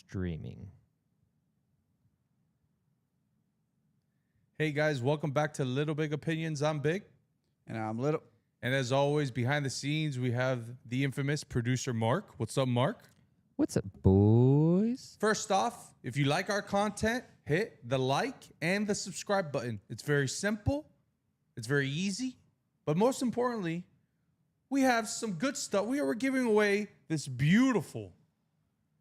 streaming. Hey guys, welcome back to Little Big Opinions. I'm Big. And I'm Little. And as always, behind the scenes, we have the infamous producer Mark. What's up, Mark? What's up, boys? First off, if you like our content, hit the like and the subscribe button. It's very simple. It's very easy. But most importantly, we have some good stuff. We are giving away this beautiful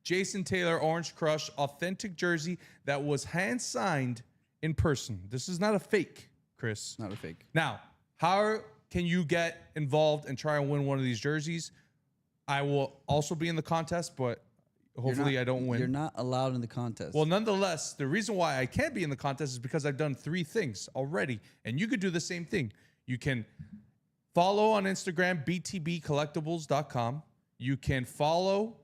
Jason Taylor Orange Crush authentic jersey that was hand-signed in person. This is not a fake, Chris. Not a fake. Now, how can you get involved and try and win one of these jerseys? I will also be in the contest, but hopefully I don't win. You're not allowed in the contest. Well, nonetheless, the reason why I can't be in the contest is because I've done 3 things already, and you could do the same thing. You can follow on Instagram, btbcollectibles.com. You can follow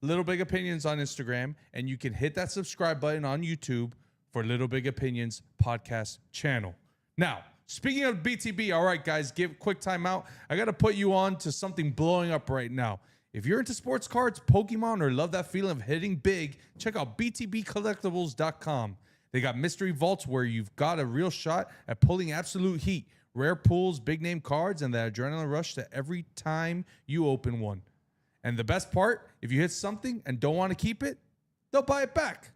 Little Big Opinions on Instagram, and you can hit that subscribe button on YouTube for Little Big Opinions podcast channel. Now, speaking of BTB, all right, guys, give quick timeout. I got to put you on to something blowing up right now. If you're into sports cards, Pokemon, or love that feeling of hitting big, check out btbcollectibles.com. They got mystery vaults where you've got a real shot at pulling absolute heat, rare pulls, big name cards, and the adrenaline rush to every time you open one. And the best part, if you hit something and don't want to keep it, they'll buy it back.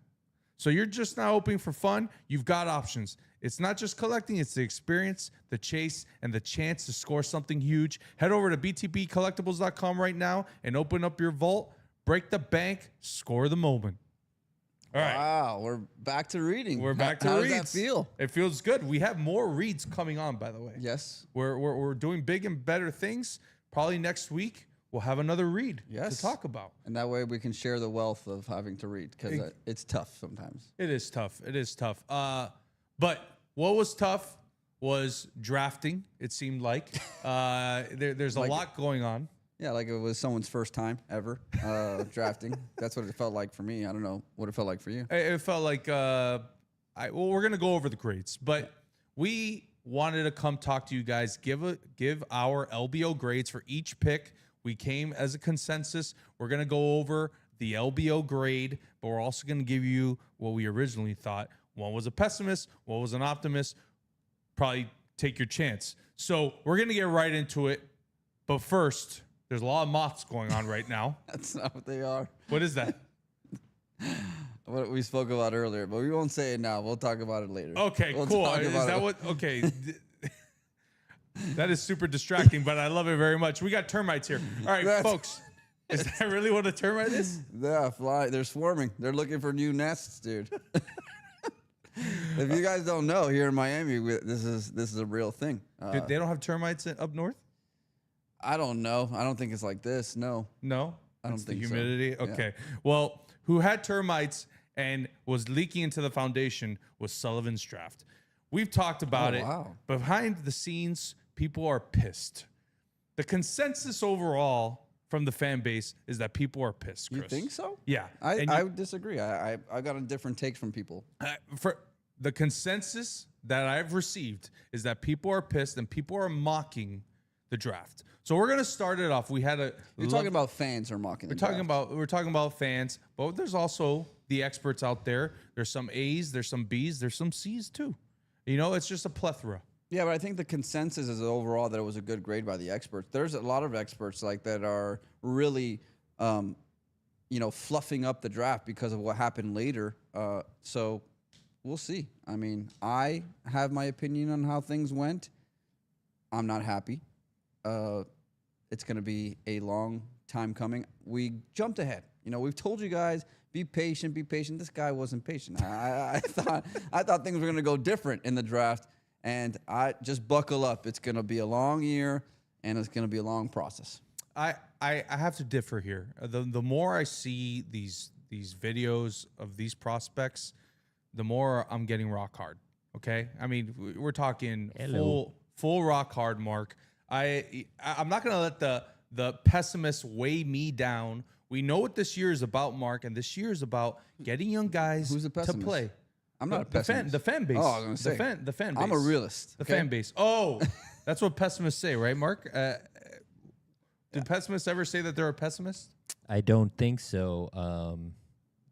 So you're just not opening for fun. You've got options. It's not just collecting. It's the experience, the chase, and the chance to score something huge. Head over to btbcollectibles.com right now and open up your vault. Break the bank. Score the moment. All right. Wow, we're back to reading. We're back to How reads. How does that feel? It feels good. We have more reads coming on, by the way. Yes. We're doing big and better things. Probably next week, we'll have another read to talk about. And that way we can share the wealth of having to read, because it's tough sometimes. It is tough. It is tough. But what was tough was drafting, it seemed like. There's a lot going on. Yeah, like it was someone's first time ever drafting. That's what it felt like for me. I don't know what it felt like for you. It felt like, we're going to go over the grades, but we wanted to come talk to you guys, give our LBO grades for each pick. We came as a consensus. We're going to go over the LBO grade, but we're also going to give you what we originally thought. One was a pessimist, one was an optimist. Probably take your chance. So we're going to get right into it. But first, there's a lot of moths going on right now. That's not what they are. What is that? What we spoke about earlier, but we won't say it now. We'll talk about it later. Okay, we'll cool. Is that what? Okay. That is super distracting, but I love it very much. We got termites here. All right, folks. Is that really what a termite is? Yeah, they're swarming. They're looking for new nests, dude. If you guys don't know, here in Miami, this is a real thing. Dude, they don't have termites up north? I don't know. I don't think it's like this. No. No? I don't think the humidity? So. Okay. Yeah. Well, who had termites and was leaking into the foundation was Sullivan's draft. We've talked about it. Wow. Behind the scenes, people are pissed. The consensus overall from the fan base is that people are pissed, Chris. You think so? Yeah. I would disagree. I got a different takes from people. For the consensus that I've received is that people are pissed and people are mocking the draft. So we're gonna start it off. We had a. You're talking about fans are mocking. We're talking about fans, but there's also the experts out there. There's some A's, there's some B's, there's some C's too. You know, it's just a plethora. Yeah, but I think the consensus is overall that it was a good grade by the experts. There's a lot of experts like that are really, fluffing up the draft because of what happened later. So we'll see. I mean, I have my opinion on how things went. I'm not happy. It's going to be a long time coming. We jumped ahead. You know, we've told you guys, be patient, be patient. This guy wasn't patient. I thought things were going to go different in the draft. And I just buckle up. It's going to be a long year, and it's going to be a long process. I have to differ here. The more I see these videos of these prospects, the more I'm getting rock hard. Okay, I mean we're talking full rock hard, Mark. I'm not going to let the pessimists weigh me down. We know what this year is about, Mark, and this year is about getting young guys to play. I'm not a pessimist. The fan base. Oh, I was going to say. The fan base. I'm a realist. The fan base. Oh, that's what pessimists say, right, Mark? Do pessimists ever say that they're a pessimist? I don't think so.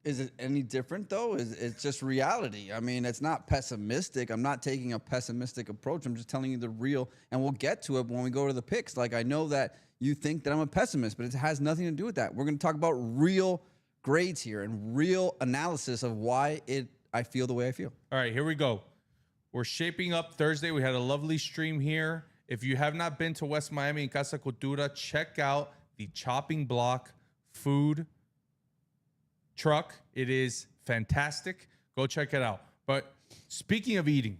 Is it any different though? It's just reality. I mean, it's not pessimistic. I'm not taking a pessimistic approach. I'm just telling you the real, and we'll get to it when we go to the picks. Like, I know that you think that I'm a pessimist, but it has nothing to do with that. We're going to talk about real grades here and real analysis of why I feel the way I feel. All right, here we go. We're shaping up Thursday. We had a lovely stream here. If you have not been to West Miami in Casa Cultura, check out the Chopping Block food truck. It is fantastic. Go check it out. But speaking of eating,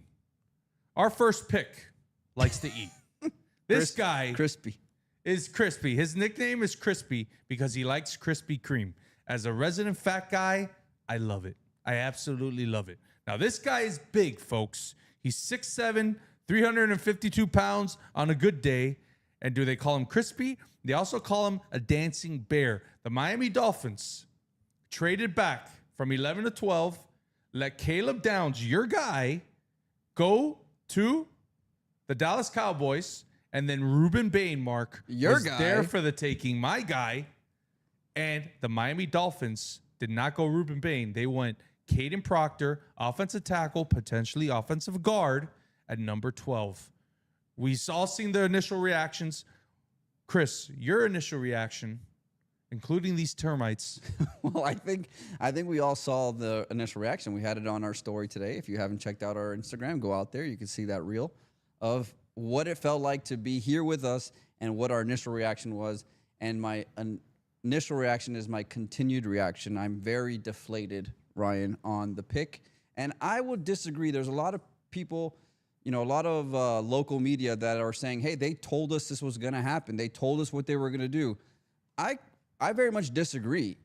our first pick likes to eat. This guy Crispy is Crispy. His nickname is Crispy because he likes Krispy Kreme. As a resident fat guy, I love it. I absolutely love it. Now, this guy is big, folks. He's 6'7", 352 pounds on a good day. And do they call him Crispy? They also call him a dancing bear. The Miami Dolphins traded back from 11 to 12, let Caleb Downs, your guy, go to the Dallas Cowboys, and then Ruben Bain, Mark, was there for the taking, my guy, and the Miami Dolphins did not go Ruben Bain. They went Kadyn Proctor, offensive tackle, potentially offensive guard, at number 12. We all seen the initial reactions. Chris, your initial reaction, including these termites. Well, I think we all saw the initial reaction. We had it on our story today. If you haven't checked out our Instagram, go out there. You can see that reel of what it felt like to be here with us and what our initial reaction was. And my initial reaction is my continued reaction. I'm very deflated, Ryan, on the pick. And I would disagree. There's a lot of people, a lot of local media that are saying, hey, they told us this was going to happen. They told us what they were going to do. I very much disagree.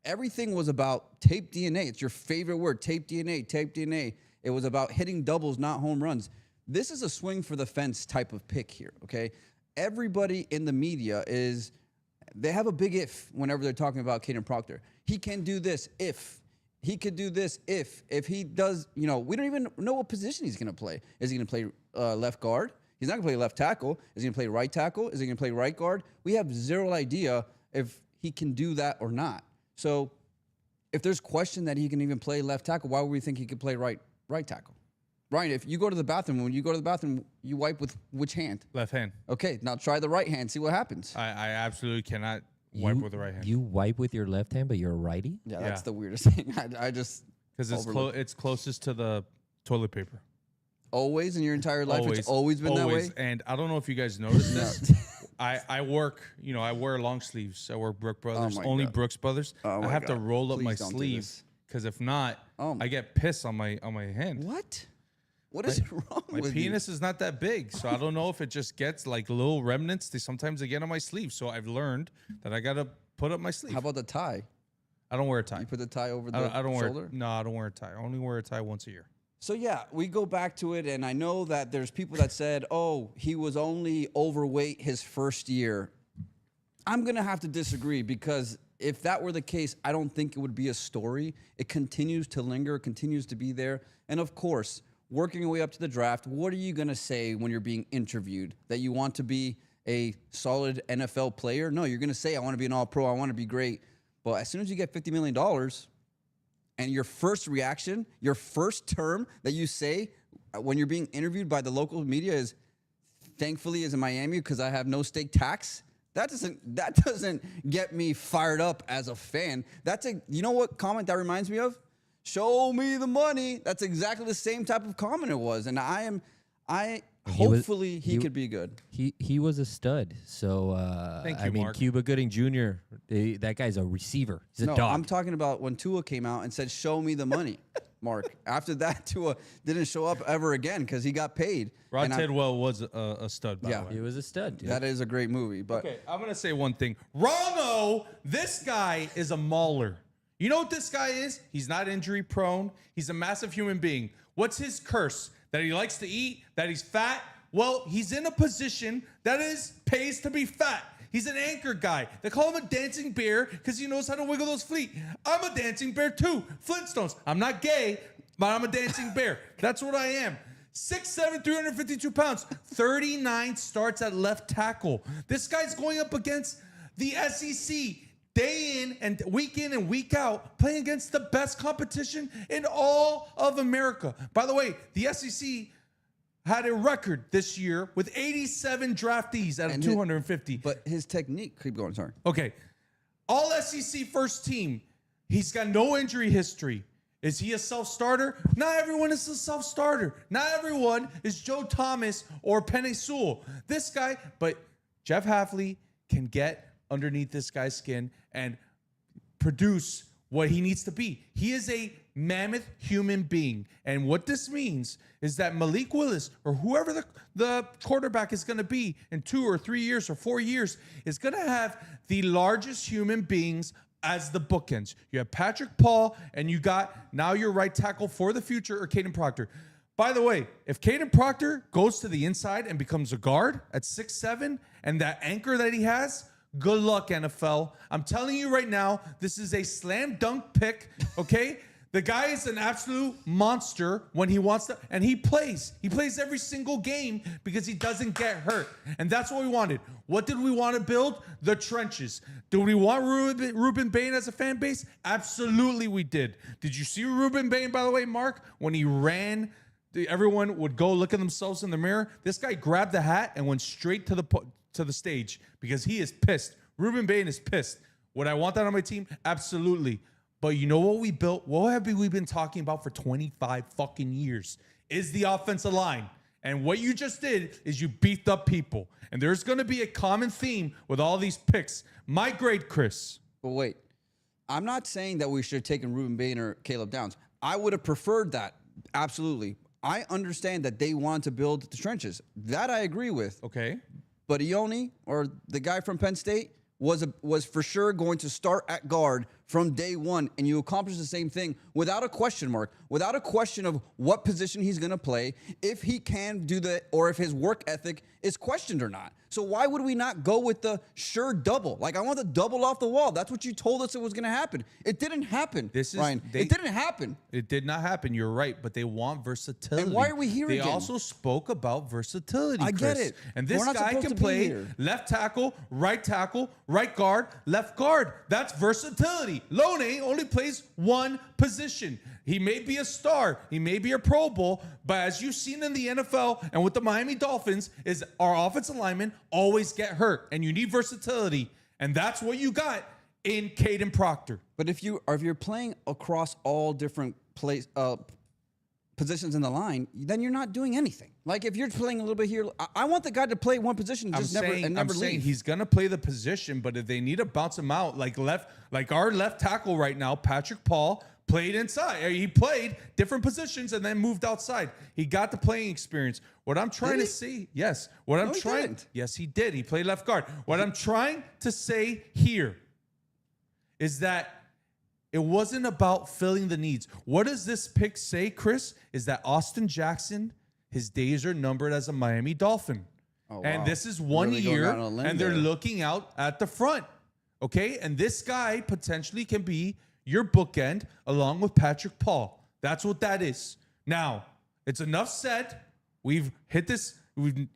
Everything was about tape DNA. It's your favorite word, tape DNA, tape DNA. It was about hitting doubles, not home runs. This is a swing for the fence type of pick here, okay? Everybody in the media they have a big if whenever they're talking about Kadyn Proctor. He can do this if. He could do this if he does, we don't even know what position he's going to play. Is he going to play left guard? He's not going to play left tackle. Is he going to play right tackle? Is he going to play right guard? We have zero idea if he can do that or not. So if there's question that he can even play left tackle, why would we think he could play right tackle? Ryan, if you go to the bathroom, when you go to the bathroom, you wipe with which hand? Left hand. Okay, now try the right hand. See what happens. I absolutely cannot wipe with the right hand. You wipe with your left hand, but you're a righty? Yeah, that's the weirdest thing. I just... Because it's closest to the toilet paper. Always in your entire life? It's always been that way? And I don't know if you guys noticed this. I work, I wear long sleeves. I wear Brooks Brothers, only God. Brooks Brothers. I have to roll up my sleeve because if not, I get piss on my hand. What? What is wrong with my penis is not that big, so I don't know if it just gets like little remnants. Sometimes they get on my sleeve, so I've learned that I gotta put up my sleeve. How about the tie? I don't wear a tie. You put the tie over the shoulder? No, I don't wear a tie. I only wear a tie once a year. So, yeah, we go back to it, and I know that there's people that said, oh, he was only overweight his first year. I'm going to have to disagree because if that were the case, I don't think it would be a story. It continues to linger, continues to be there. And, of course, working your way up to the draft, what are you going to say when you're being interviewed? That you want to be a solid NFL player? No, you're going to say, I want to be an all-pro, I want to be great. But as soon as you get $50 million... and your first reaction, your first term that you say when you're being interviewed by the local media is, thankfully is in Miami because I have no state tax. That doesn't get me fired up as a fan. You know what comment that reminds me of? Show me the money. That's exactly the same type of comment it was. And hopefully he could be good. He was a stud. So thank you, Mark. Cuba Gooding Jr. That guy's a receiver. He's a dog. I'm talking about when Tua came out and said, "Show me the money." Mark. After that, Tua didn't show up ever again because he got paid. Rod Tidwell was a stud. By the way. He was a stud. Dude. That is a great movie. But okay, I'm gonna say one thing. Wrong-o, this guy is a mauler. You know what this guy is? He's not injury prone. He's a massive human being. What's his curse? That he likes to eat, that he's fat. Well, he's in a position that pays to be fat. He's an anchor guy. They call him a dancing bear because he knows how to wiggle those feet. I'm a dancing bear too. Flintstones. I'm not gay, but I'm a dancing bear. That's what I am. 6'7", 352 pounds. 39 starts at left tackle. This guy's going up against the SEC day in and week out, playing against the best competition in all of America. By the way, the SEC had a record this year with 87 draftees out of 250. But his technique, keep going, sorry. Okay. All SEC first team. He's got no injury history. Is he a self-starter? Not everyone is a self-starter. Not everyone is Joe Thomas or Penei Sewell. This guy, but Jeff Hafley can get underneath this guy's skin and produce what he needs to be. He is a mammoth human being. And what this means is that Malik Willis or whoever the quarterback is going to be in 2 or 3 years or 4 years is going to have the largest human beings as the bookends. You have Patrick Paul and you got now your right tackle for the future or Kadyn Proctor. By the way, if Kadyn Proctor goes to the inside and becomes a guard at 6'7", and that anchor that he has, good luck, NFL. I'm telling you right now, this is a slam dunk pick, okay? The guy is an absolute monster when he wants to, and he plays. He plays every single game because he doesn't get hurt. And that's what we wanted. What did we want to build? The trenches. Do we want Ruben Bain as a fan base? Absolutely we did. Did you see Ruben Bain, by the way, Mark? When he ran, everyone would go look at themselves in the mirror. This guy grabbed the hat and went straight to the stage because he is pissed. Ruben Bain is pissed. Would I want that on my team? Absolutely. But you know what we built? What have we been talking about for 25 fucking years? Is the offensive line. And what you just did is you beefed up people. And there's going to be a common theme with all these picks. My grade, Chris. But wait, I'm not saying that we should have taken Ruben Bain or Caleb Downs. I would have preferred that. Absolutely. I understand that they wanted to build the trenches. That I agree with. Okay. But Ione, or the guy from Penn State, was for sure going to start at guard from day one, and you accomplish the same thing without a question mark, without a question of what position he's going to play, if he can do that, or if his work ethic is questioned or not. So why would we not go with the sure double? Like, I want the double off the wall. That's what you told us it was going to happen. It didn't happen, Ryan. It didn't happen. It did not happen. You're right, but they want versatility. And why are we here again? They also spoke about versatility, I Chris. get it. And this guy can play left tackle, right guard, left guard. That's versatility. Lone only plays one position. He may be a star. He may be a Pro Bowl. But as you've seen in the NFL and with the Miami Dolphins, is our offensive linemen always get hurt. And you need versatility. And that's what you got in Kadyn Proctor. But if you're playing across all different positions in the line, then you're not doing anything. Like, if you're playing a little bit here, I want the guy to play one position and never leave. I'm saying he's gonna play the position, but if they need to bounce him out, like our left tackle right now, Patrick Paul, played inside. He played different positions and then moved outside. He got the playing experience. What I'm trying to see, yes. Yes, he did. He played left guard. What I'm trying to say here is that it wasn't about filling the needs. What does this pick say, Chris? Is that Austin Jackson, his days are numbered as a Miami Dolphin. Oh, wow. And this is 1 year, and they're looking out at the front. Okay? And this guy potentially can be your bookend along with Patrick Paul. That's what that is. Now, it's enough said. We've hit this. We've, beat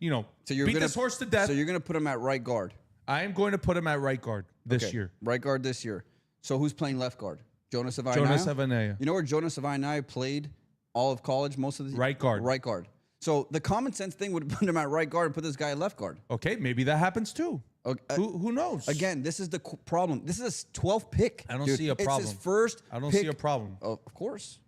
this horse to death. So you're going to put him at right guard. I am going to put him at right guard this year. Right guard this year. So who's playing left guard? Jonas Savaiinaea? Jonas Savaiinaea. You know where Jonas Savaiinaea played all of college, most of the right guard. Right guard. So the common sense thing would put him at right guard and put this guy at left guard. Okay, maybe that happens too. Okay, who knows? Again, this is the problem. This is a 12th pick. I don't see a problem. It's his first. I don't see a problem. Oh, of course.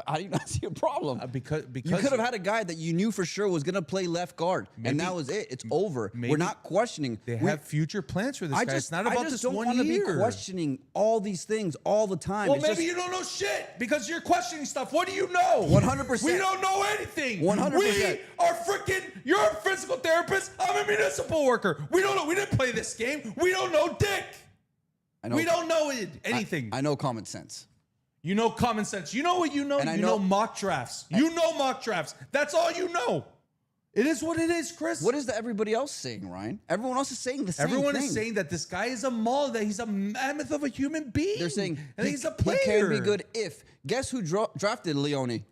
How do you not see a problem? Because you could have had a guy that you knew for sure was going to play left guard, and that was it. It's over. We're not questioning. They have future plans for this guy. It's not about this 1 year. I just don't want to be questioning all these things all the time. Well, maybe you don't know shit because you're questioning stuff. What do you know? 100%. We don't know anything. 100%. We are freaking. You're a physical therapist. I'm a municipal worker. We don't know. We didn't play this game. We don't know dick. We don't know anything. I know common sense. You know common sense. You know what you know? You know mock drafts. You know mock drafts. That's all you know. It is what it is, Chris. What is everybody else saying, Ryan? Everyone else is saying the same thing. Everyone is saying that this guy is a maul, that he's a mammoth of a human being. They're saying he's a player. He can be good if. Guess who drafted Leone?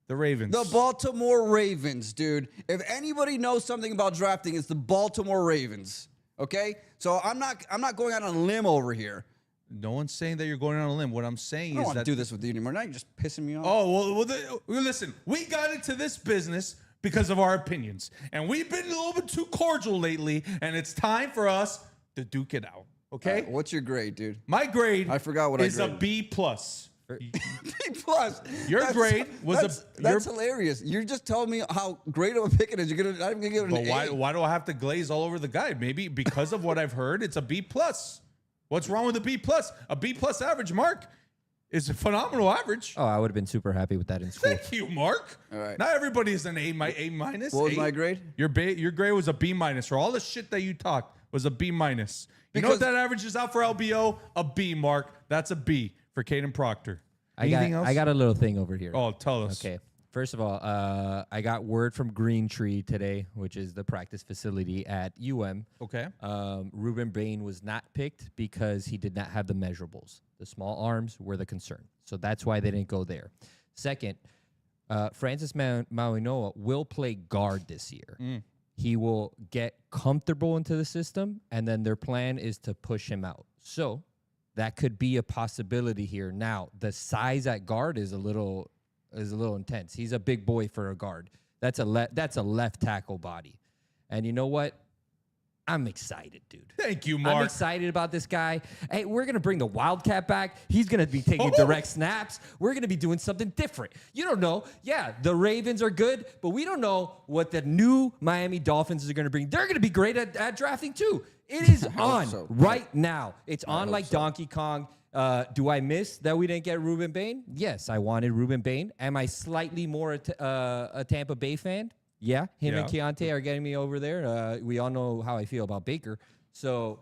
The Ravens. The Baltimore Ravens, dude. If anybody knows something about drafting, it's the Baltimore Ravens. Okay? So I'm not going out on a limb over here. No one's saying that you're going on a limb. What I'm saying I don't is want to that do this with you anymore. Now you're just pissing me off. Oh, well, listen, we got into this business because of our opinions. And we've been a little bit too cordial lately, and it's time for us to duke it out. Okay? What's your grade, dude? My grade I forgot what I is a graded. B plus. B plus. Your grade was that's hilarious. You're just telling me how great of a pick it is. You're not even gonna give it an But A. why do I have to glaze all over the guy? Maybe because of what I've heard, it's a B plus. What's wrong with a B plus? A B plus average, Mark, is a phenomenal average. Oh, I would have been super happy with that in school. Thank you, Mark. All right. Not everybody is an A minus. What was A. my grade? Your grade was a B minus. For all the shit that you talked was a B minus. You know what that average is out for LBO? A B, Mark. That's a B for Kadyn Proctor. Anything else? I got a little thing over here. Oh, tell us. Okay. First of all, I got word from Green Tree today, which is the practice facility at UM. Okay. Ruben Bain was not picked because he did not have the measurables. The small arms were the concern. So that's why they didn't go there. Second, Francis Mauinoa will play guard this year. He will get comfortable into the system, and then their plan is to push him out. So that could be a possibility here. Now, the size at guard is a little intense. He's a big boy for a guard. That's a left tackle body. And you know what? I'm excited, dude. Thank you, Mark. I'm excited about this guy. Hey, we're going to bring the Wildcat back. He's going to be taking direct snaps. We're going to be doing something different. You don't know. Yeah, the Ravens are good, but we don't know what the new Miami Dolphins are going to bring. They're going to be great at drafting, too. It is on right now. It's on like Donkey Kong. Do I miss that we didn't get Ruben Bain? Yes, I wanted Ruben Bain. Am I slightly more a Tampa Bay fan? Yeah, him and Keontae are getting me over there. We all know how I feel about Baker. So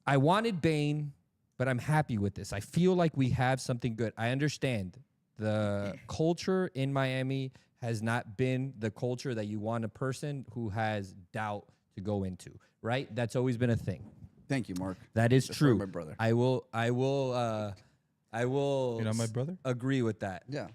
I wanted Bain, but I'm happy with this. I feel like we have something good. I understand the culture in Miami has not been the culture that you want a person who has doubt to go into, right? That's always been a thing. Thank you, Mark. That is true. My brother. I will. You're not my brother? Agree with that. Yeah.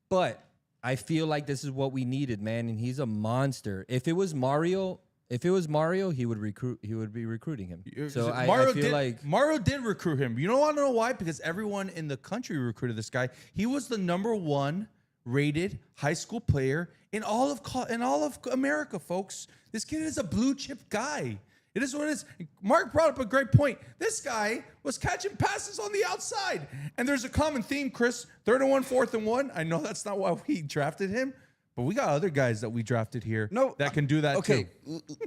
But I feel like this is what we needed, man, and he's a monster. If it was Mario, he would recruit. He would be recruiting him. So I feel like Mario did recruit him. You want to know why? Because everyone in the country recruited this guy. He was the #1 rated high school player in all of America, folks. This kid is a blue chip guy. It is what it is. Mark brought up a great point. This guy was catching passes on the outside. And there's a common theme, Chris. 3rd and 1, 4th and 1. I know that's not why we drafted him, but we got other guys that we drafted here that can do that too. Okay,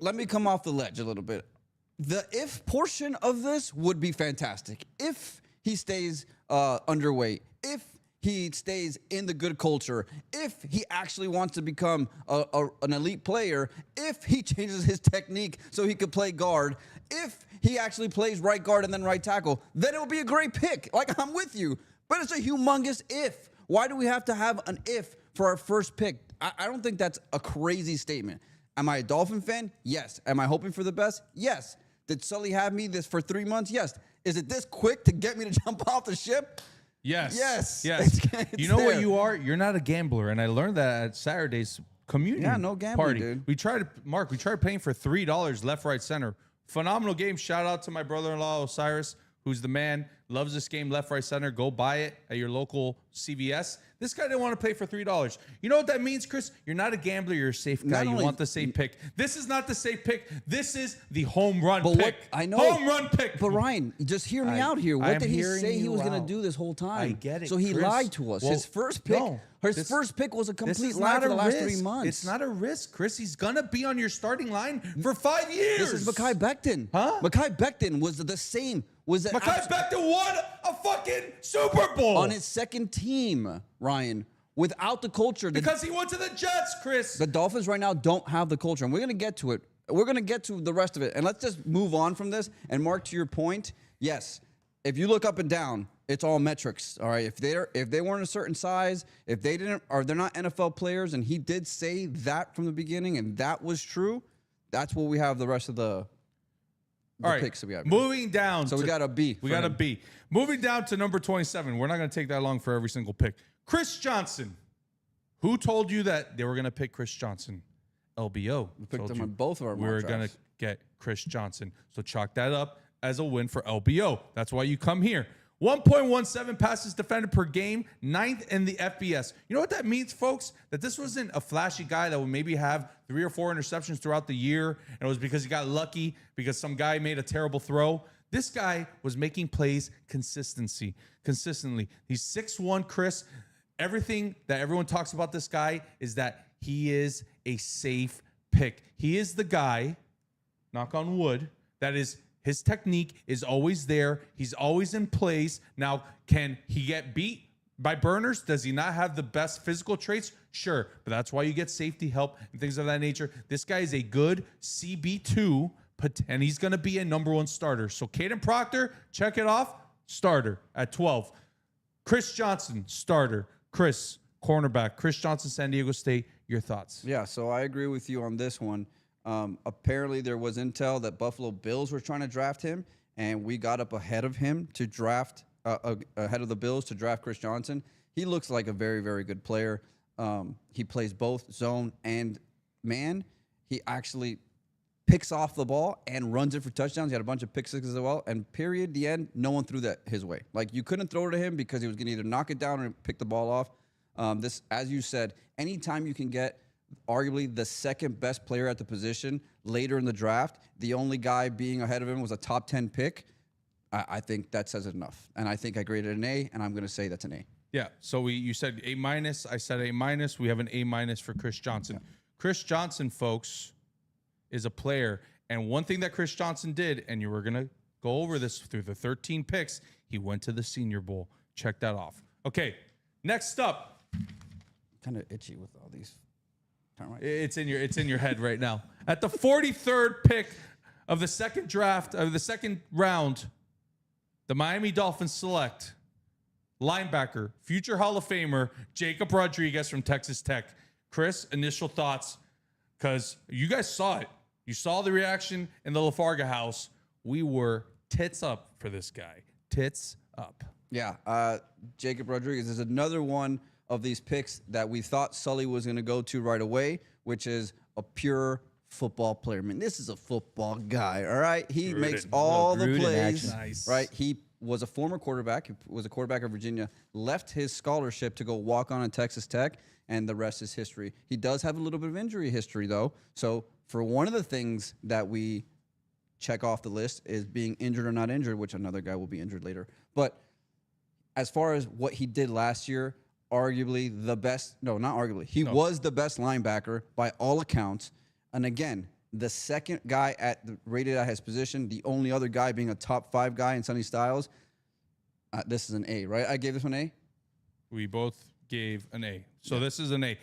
let me come off the ledge a little bit. The if portion of this would be fantastic. If he stays underweight, if he stays in the good culture, if he actually wants to become an elite player, if he changes his technique so he could play guard, if he actually plays right guard and then right tackle, then it will be a great pick. Like, I'm with you. But it's a humongous if. Why do we have to have an if for our first pick? I don't think that's a crazy statement. Am I a Dolphin fan? Yes. Am I hoping for the best? Yes. Did Sully have me this for 3 months? Yes. Is it this quick to get me to jump off the ship? Yes. Yes. Yes. It's you know there. what you are? You're not a gambler. And I learned that at Saturday's communion no gambling, party. dude. We tried paying for $3 left, right, center. Phenomenal game. Shout out to my brother-in-law, Osiris, who's the man. Loves this game, left, right, center. Go buy it at your local CVS. This guy didn't want to pay for $3. You know what that means, Chris? You're not a gambler. You're a safe guy. You want the safe pick. This is not the safe pick. This is the home run pick. I know. Home run pick. But Ryan, just hear me out here. What I'm did he hearing say he you was going to out. do this whole time? I get it, So he Chris. lied to us. Well, His first pick, no, first pick was a This complete is lie not for a the last risk. 3 months. It's not a risk, Chris. He's gonna be on your starting line for 5 years. This is Mekhi Becton. Huh? Mekhi Becton was the same. Mekhi Becton won a fucking Super Bowl on his second team, Ryan. Without the culture, because he went to the Jets, Chris. the Dolphins right now don't have the culture, and we're going to get to it. We're going to get to the rest of it, and let's just move on from this. And Mark, to your point, yes, if you look up and down, it's all metrics. All right, if they weren't a certain size, if they didn't, or they're not NFL players, and he did say that from the beginning, and that was true. That's what we have the rest of the all right, picks that we have. Moving down. So we got a B. We got a B. Moving down to number 27. We're not going to take that long for every single pick. Chris Johnson. Who told you that they were going to pick Chris Johnson? LBO. We picked him on both of our We were mock going to drafts. get Chris Johnson. So chalk that up. as a win for LBO. That's why you come here. 1.17 passes defended per game, 9th in the FBS. You know what that means, folks? That this wasn't a flashy guy that would maybe have 3 or 4 interceptions throughout the year, and it was because he got lucky because some guy made a terrible throw. This guy was making plays consistently. He's 6'1", Chris. Everything that everyone talks about this guy is that he is a safe pick. He is the guy, knock on wood, that is his technique is always there. He's always in place. Now, can he get beat by burners? Does he not have the best physical traits? Sure, but that's why you get safety help and things of that nature. This guy is a good CB2, and he's going to be a number 1 starter. So Kadyn Proctor, check it off, starter at 12. Chris Johnson, starter. Chris, cornerback. Chris Johnson, San Diego State. Your thoughts? Yeah, so I agree with you on this one. Apparently, there was intel that Buffalo Bills were trying to draft him, and we got up ahead of him to draft ahead of the Bills to draft Chris Johnson. He looks like a very, very good player. He plays both zone and man. He actually picks off the ball and runs it for touchdowns. He had a bunch of pick sixes as well. And period, the end, no one threw that his way. Like, you couldn't throw it to him because he was going to either knock it down or pick the ball off. This, as you said, anytime you can get arguably the second best player at the position later in the draft, the only guy being ahead of him was a top 10 pick, I think that says enough. And I think I graded an A, and I'm going to say that's an A. Yeah, so you said A-. I said A-. We have an A- for Chris Johnson. Yeah. Chris Johnson, folks, is a player. And one thing that Chris Johnson did, and you were going to go over this through the 13 picks, he went to the Senior Bowl. Check that off. Okay, next up. Kind of itchy with all these. It's in your head right now. At the 43rd pick of the second round, the Miami Dolphins select linebacker, future Hall of Famer, Jacob Rodriguez from Texas Tech. Chris, initial thoughts, because you guys saw it. You saw the reaction in the LaFarga house. We were tits up for this guy. Tits up. Yeah, Jacob Rodriguez is another one of these picks that we thought Sully was going to go to right away, which is a pure football player. I mean, this is a football guy, all right? He makes all the plays, nice. Right? He was a former quarterback. He was a quarterback of Virginia, left his scholarship to go walk on at Texas Tech, and the rest is history. He does have a little bit of injury history, though. So for one of the things that we check off the list is being injured or not injured, which another guy will be injured later. But as far as what he did last year, arguably the best. No, not arguably. He was the best linebacker by all accounts. And again, the second guy rated at his position, the only other guy being a top 5 guy in Sonny Styles. This is an A, right? I gave this one A? We both gave an A. So this is an A.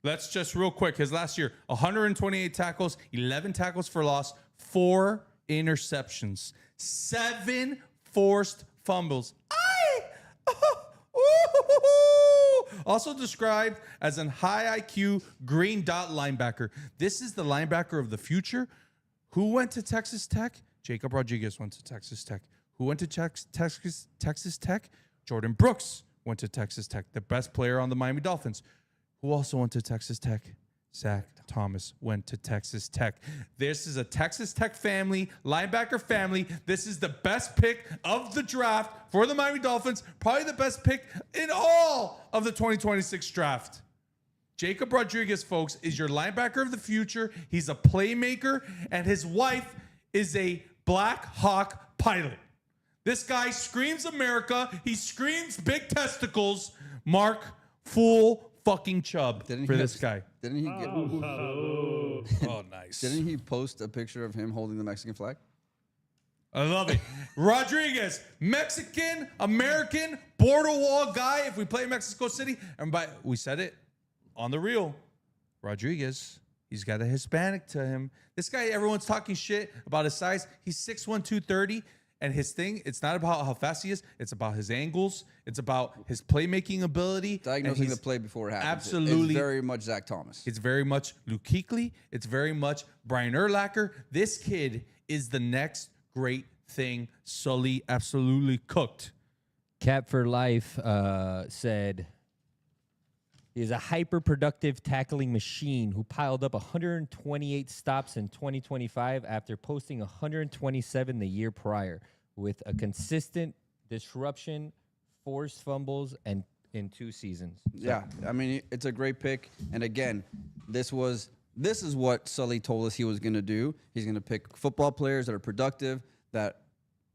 Let's just real quick. His last year, 128 tackles, 11 tackles for loss, 4 interceptions, 7 forced fumbles. Also described as an high IQ green dot linebacker. This is the linebacker of the future. Who went to Texas Tech? Jacob Rodriguez went to Texas Tech. Who went to Texas Tech? Jordan Brooks went to Texas Tech, the best player on the Miami Dolphins. Who also went to Texas Tech? Zach Thomas went to Texas Tech. This is a Texas Tech family, linebacker family. This is the best pick of the draft for the Miami Dolphins. Probably the best pick in all of the 2026 draft. Jacob Rodriguez, folks, is your linebacker of the future. He's a playmaker, and his wife is a Black Hawk pilot. This guy screams America. He screams big testicles. Mark, full fucking chub for this guy. Didn't he get? Oh, nice. Didn't he post a picture of him holding the Mexican flag? I love it. Rodriguez, Mexican, American, border wall guy. If we play Mexico City, and we said it on the reel. Rodriguez, he's got a Hispanic to him. This guy, everyone's talking shit about his size. He's 6'1", 230. And his thing, it's not about how fast he is. It's about his angles. It's about his playmaking ability. Diagnosing the play before it happens. Absolutely. It's very much Zach Thomas. It's very much Luke Kuechly. It's very much Brian Urlacher. This kid is the next great thing Sully absolutely cooked. Cap for Life said, He is a hyper-productive tackling machine who piled up 128 stops in 2025 after posting 127 the year prior, with a consistent disruption, forced fumbles, and in 2 seasons. So, Yeah, I mean, it's a great pick. And again, this is what Sully told us he was going to do. He's going to pick football players that are productive, that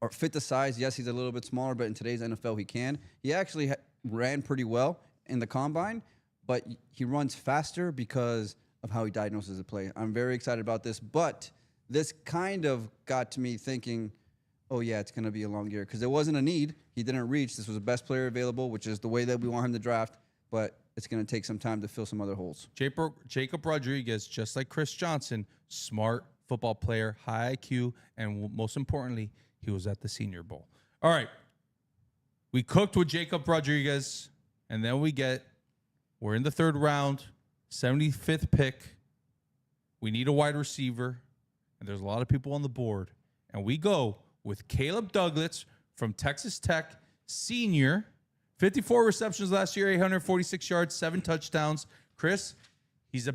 are fit the size. Yes, he's a little bit smaller, but in today's NFL, he can. He actually ran pretty well in the combine, but he runs faster because of how he diagnoses the play. I'm very excited about this, but this kind of got to me thinking, oh, yeah, it's going to be a long year because there wasn't a need. He didn't reach. This was the best player available, which is the way that we want him to draft, but it's going to take some time to fill some other holes. Jacob Rodriguez, just like Chris Johnson, smart football player, high IQ, and most importantly, he was at the Senior Bowl. All right. We cooked with Jacob Rodriguez, and then we're in the 3rd round, 75th pick. We need a wide receiver, and there's a lot of people on the board. And we go with Caleb Douglas from Texas Tech, senior, 54 receptions last year, 846 yards, 7 touchdowns. Chris, he's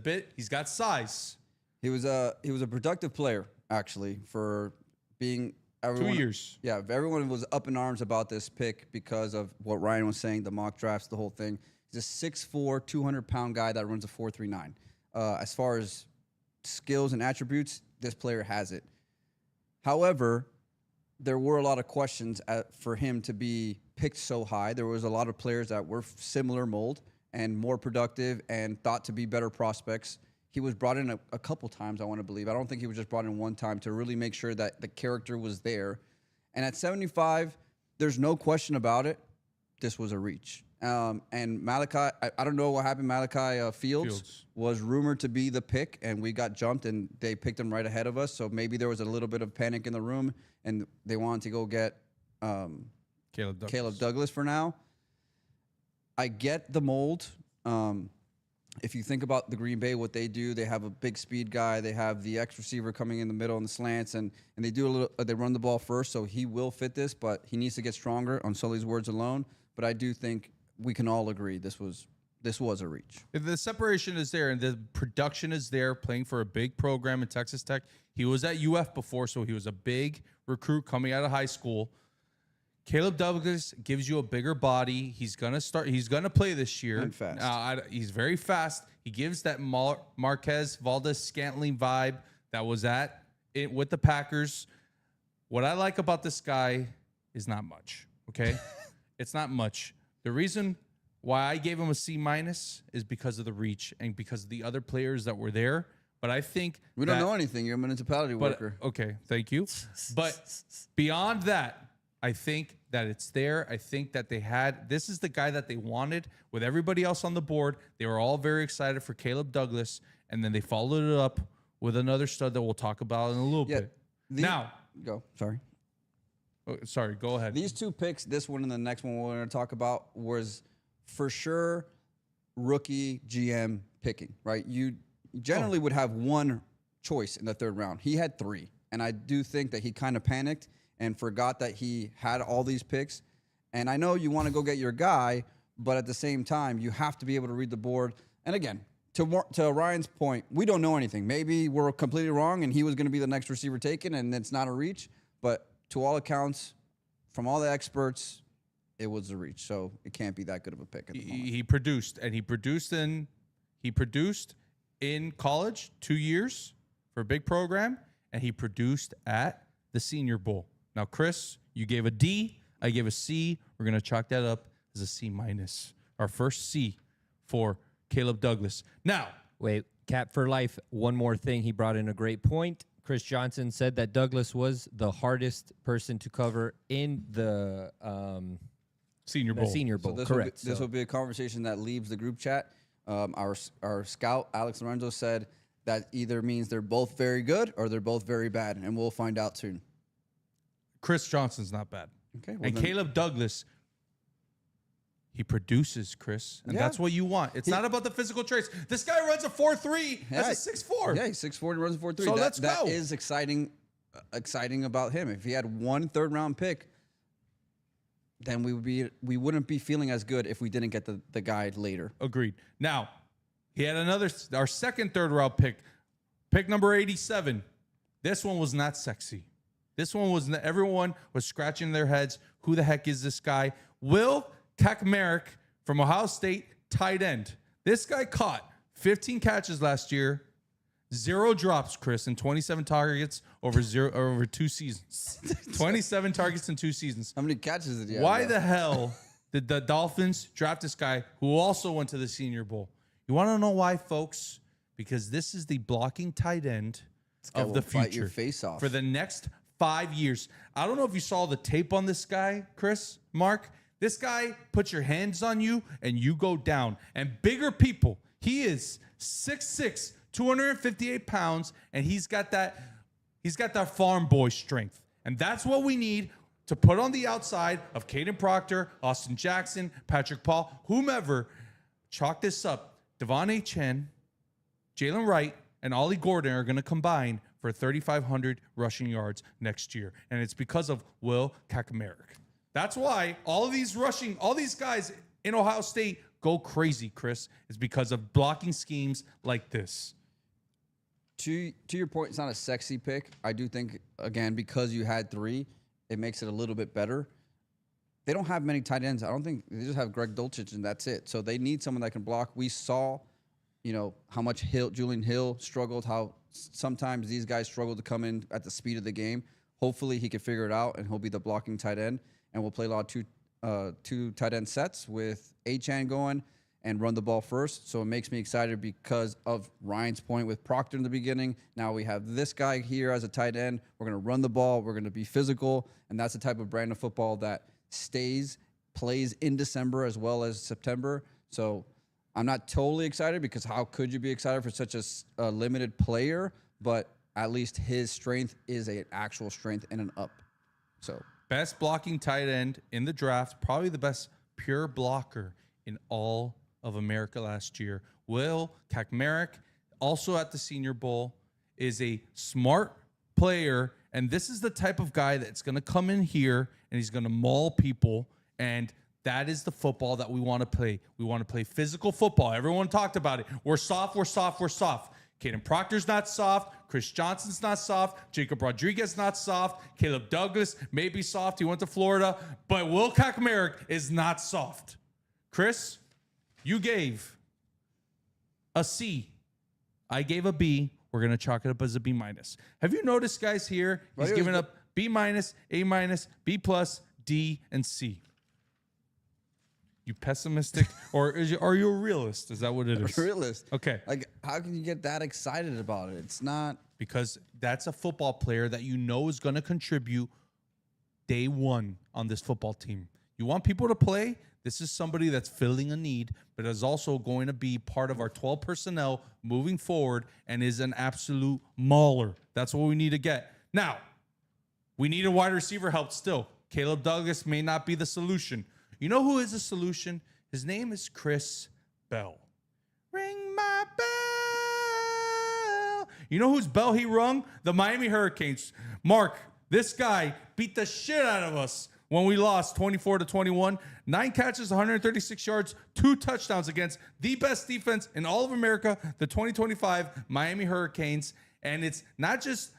got size. He was a productive player, actually, for being 2 years. Yeah, everyone was up in arms about this pick because of what Ryan was saying, the mock drafts, the whole thing. He's a 6'4", 200-pound guy that runs a 4.39. As far as skills and attributes, this player has it. However, there were a lot of questions for him to be picked so high. There was a lot of players that were similar mold and more productive and thought to be better prospects. He was brought in a couple times, I want to believe. I don't think he was just brought in one time to really make sure that the character was there. And at 75, there's no question about it. This was a reach. And Malachi, I don't know what happened. Malachi Fields was rumored to be the pick, and we got jumped, and they picked him right ahead of us. So maybe there was a little bit of panic in the room, and they wanted to go get Caleb Douglas for now. I get the mold. If you think about the Green Bay, what they do, they have a big speed guy. They have the X receiver coming in the middle in the slants, and they do they run the ball first, so he will fit this, but he needs to get stronger on Sully's words alone. But I do think we can all agree this was a reach. If the separation is there and the production is there, playing for a big program in Texas Tech. He was at UF before, so he was a big recruit coming out of high school. Caleb Douglas gives you a bigger body. He's gonna play this year. And fast. He's very fast. He gives that Marquez Valdez-Scantling vibe that was with the Packers. What I like about this guy is not much. Okay, it's not much. The reason why I gave him a C- is because of the reach and because of the other players that were there. But I think we don't know anything. You're a municipality worker. Okay, thank you. But beyond that, I think that it's there. I think that this is the guy that they wanted with everybody else on the board. They were all very excited for Caleb Douglas, and then they followed it up with another stud that we'll talk about in a little bit. Sorry, go ahead. These 2 picks, this one and the next one we're going to talk about, was for sure rookie GM picking, right? You generally would have one choice in the 3rd round. He had 3, and I do think that he kind of panicked and forgot that he had all these picks. And I know you want to go get your guy, but at the same time, you have to be able to read the board. And again, to Ryan's point, we don't know anything. Maybe we're completely wrong and he was going to be the next receiver taken and it's not a reach. But to all accounts, from all the experts, it was a reach. So it can't be that good of a pick at the moment. He produced in college 2 years for a big program, and he produced at the Senior Bowl. Now, Chris, you gave a D. I gave a C. We're going to chalk that up as a C-. Our first C for Caleb Douglas. Now, wait, Cap for life. One more thing. He brought in a great point. Chris Johnson said that Douglas was the hardest person to cover in the Senior Bowl. So Correct. This will be a conversation that leaves the group chat. Our scout, Alex Lorenzo, said that either means they're both very good or they're both very bad, and we'll find out soon. Chris Johnson's not bad. Okay. And Caleb Douglas, he produces, Chris. And that's what you want. It's not about the physical traits. This guy runs a 4.3. That's a 6'4". Yeah, he's 6'4" and runs a 4.3. So let's go. That is exciting about him. If he had one 3rd-round pick, then we wouldn't be feeling as good if we didn't get the guy later. Agreed. Now, he had our second third round pick number 87. This one was not sexy. This one was, everyone was scratching their heads. Who the heck is this guy? Will Kaczmarek from Ohio State, tight end. This guy caught 15 catches last year, 0 drops, Chris, and 27 targets over 2 seasons. 27 targets in 2 seasons. How many catches did he have? Why the hell did the Dolphins draft this guy who also went to the Senior Bowl? You want to know why, folks? Because this is the blocking tight end of the future. Fight your face off for the next 5 years. I don't know if you saw the tape on this guy, Chris, Mark. This guy puts your hands on you and you go down. And bigger people, he is 6'6", 258 pounds, and he's got that farm boy strength. And that's what we need to put on the outside of Kadyn Proctor, Austin Jackson, Patrick Paul, whomever. Chalk this up. Devon Achane, Jalen Wright, and Ollie Gordon are going to combine for 3,500 rushing yards next year. And it's because of Will Kaczmarek. That's why all these guys in Ohio State go crazy, Chris, is because of blocking schemes like this. To your point, it's not a sexy pick. I do think, again, because you had 3, it makes it a little bit better. They don't have many tight ends. I don't think they just have Greg Dulcich, and that's it. So they need someone that can block. We saw, how much Julian Hill struggled, how sometimes these guys struggle to come in at the speed of the game. Hopefully he can figure it out, and he'll be the blocking tight end. And we'll play a lot of two tight end sets with Achane going and run the ball first. So it makes me excited because of Ryan's point with Proctor in the beginning. Now we have this guy here as a tight end. We're going to run the ball. We're going to be physical. And that's the type of brand of football that plays in December as well as September. So I'm not totally excited because how could you be excited for such a limited player? But at least his strength is an actual strength and an up. So best blocking tight end in the draft, probably the best pure blocker in all of America last year. Will Kaczmarek, also at the Senior Bowl, is a smart player, and this is the type of guy that's going to come in here and he's going to maul people, and that is the football that we want to play. We want to play physical football. Everyone talked about it. We're soft, we're soft, we're soft. Kadyn Proctor's not soft. Chris Johnson's not soft. Jacob Rodriguez not soft. Caleb Douglas may be soft. He went to Florida. But Will Kaczmarek is not soft. Chris, you gave a C. I gave a B. We're going to chalk it up as a B minus. Have you noticed, guys, here? He's given up B minus, A minus, B plus, D, and C. You pessimistic, or are you a realist? Is that what it is? A realist. Okay. Like, how can you get that excited about it? It's not. Because that's a football player that you know is going to contribute day one on this football team. You want people to play? This is somebody that's filling a need, but is also going to be part of our 12 personnel moving forward and is an absolute mauler. That's what we need to get. Now, we need a wide receiver help still. Caleb Douglas may not be the solution. You know who is a solution? His name is Chris Bell. Ring my bell. You know whose bell he rung? The Miami Hurricanes. Mark, this guy beat the shit out of us when we lost 24-21. 9 catches, 136 yards, 2 touchdowns against the best defense in all of America, the 2025 Miami Hurricanes. And it's not just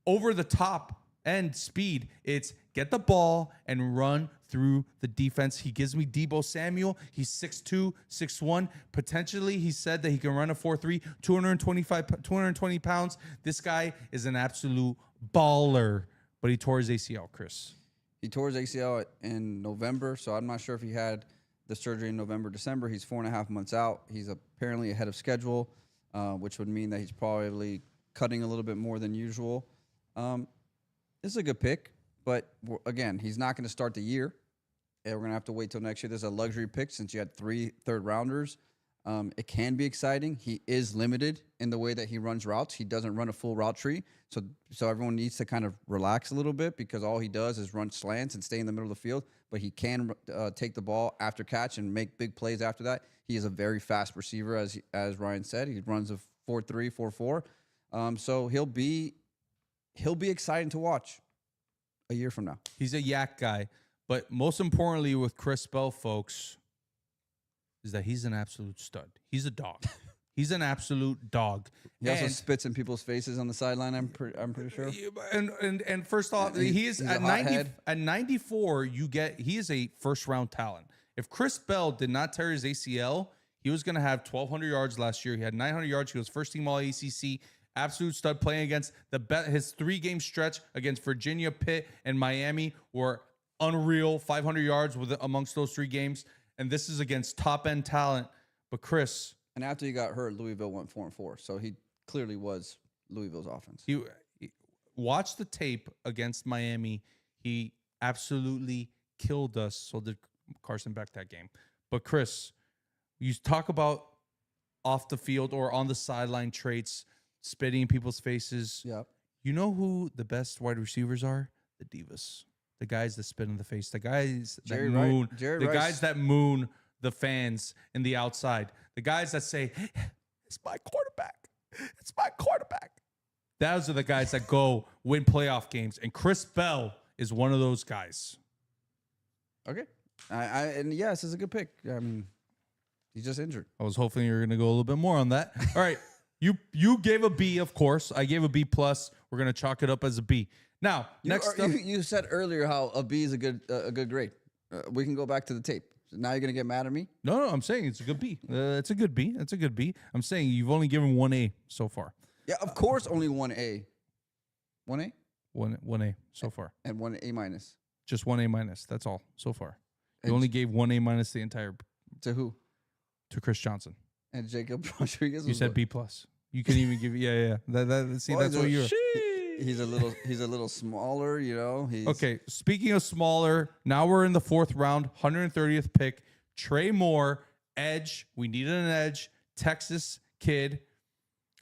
over the top end speed. It's get the ball and run through the defense. He gives me Deebo Samuel. He's 6'2", 6'1". Potentially, he said that he can run a 4.3, 220 pounds. This guy is an absolute baller, but he tore his ACL, Chris. He tore his ACL in November, so I'm not sure if he had the surgery in November, December. He's 4.5 months out. He's apparently ahead of schedule, which would mean that he's probably cutting a little bit more than usual. This is a good pick. But, again, he's not going to start the year. And we're going to have to wait till next year. There's a luxury pick since you had 3 third-rounders. It can be exciting. He is limited in the way that he runs routes. He doesn't run a full route tree. So everyone needs to kind of relax a little bit because all he does is run slants and stay in the middle of the field. But he can take the ball after catch and make big plays after that. He is a very fast receiver, as Ryan said. He runs a 4.3, 4.4. So he'll be exciting to watch a year from now. He's a yak guy, But most importantly with Chris Bell, folks, is that he's an absolute stud. He's a dog. He's an absolute dog. He also spits in people's faces on the sideline. I'm pretty sure. And first off, he is at 90. At 94, he is a first round talent. If Chris Bell did not tear his ACL, he was going to have 1,200 yards last year. He had 900 yards. He was first team All ACC. Absolute stud, playing against his 3-game stretch against Virginia, Pitt, and Miami were unreal. 500 yards amongst those 3 games. And this is against top end talent. But Chris. And after he got hurt, Louisville went 4-4. So he clearly was Louisville's offense. He watched the tape against Miami. He absolutely killed us. So did Carson Beck that game. But Chris, you talk about off the field or on the sideline traits, spitting in people's faces. Yep. You know who the best wide receivers are? The divas. The guys that spit in the face. The guys that moon. The guys that moon the fans in the outside. The guys that say, it's my quarterback. It's my quarterback. Those are the guys that go win playoff games. And Chris Bell is one of those guys. Okay. And yes, it's a good pick. I mean, he's just injured. I was hoping you were going to go a little bit more on that. All right. You gave a B, of course. I gave a B+. We're going to chalk it up as a B. Now, next up. You said earlier how a B is a good grade. We can go back to the tape. So now you're going to get mad at me? No, I'm saying it's a good B. It's a good B. It's a good B. I'm saying you've only given 1A so far. Yeah, of course, only 1A. 1A? 1A so far. And 1A minus. Just 1A minus. That's all so far. You only gave 1A minus the entire. To who? To Chris Johnson. And Jacob Rodriguez. You said B+. You couldn't even give. Yeah. That's what you're. He's a little smaller, you know. Okay, speaking of smaller, now we're in the 4th round, 130th pick. Trey Moore, edge. We needed an edge. Texas kid,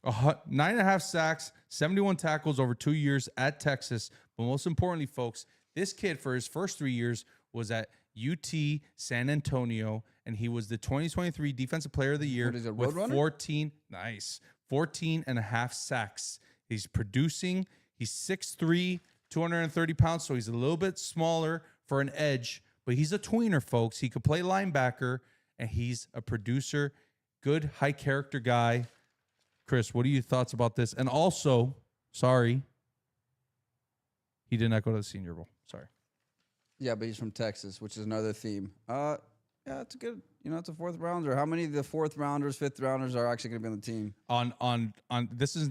9.5 sacks, 71 tackles over 2 years at Texas. But most importantly, folks, this kid for his first 3 years was at UT San Antonio, and he was the 2023 Defensive Player of the Year with 14 and a half sacks. He's producing. He's 6'3", 230 pounds, so he's a little bit smaller for an edge, but he's a tweener, folks. He could play linebacker, and he's a producer, good, high-character guy. Chris, what are your thoughts about this? And also, sorry, he did not go to the Senior Bowl. Sorry. Yeah, but he's from Texas, which is another theme. Yeah, it's a good, it's a 4th rounder. How many of the 4th rounders, 5th rounders are actually going to be on the team? On this is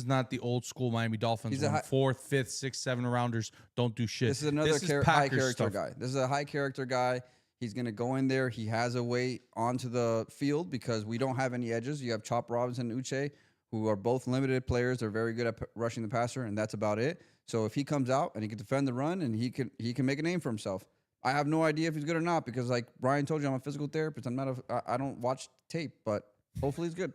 not the old school Miami Dolphins. 4th, 5th, 6th, 7th rounders don't do shit. This is another high character guy. This is a high character guy. He's going to go in there. He has a way onto the field because we don't have any edges. You have Chop Robinson and Uche, who are both limited players. They're very good at rushing the passer, and that's about it. So if he comes out and he can defend the run and he can make a name for himself. I have no idea if he's good or not because, like Brian told you, I'm a physical therapist. I don't watch tape, but hopefully he's good.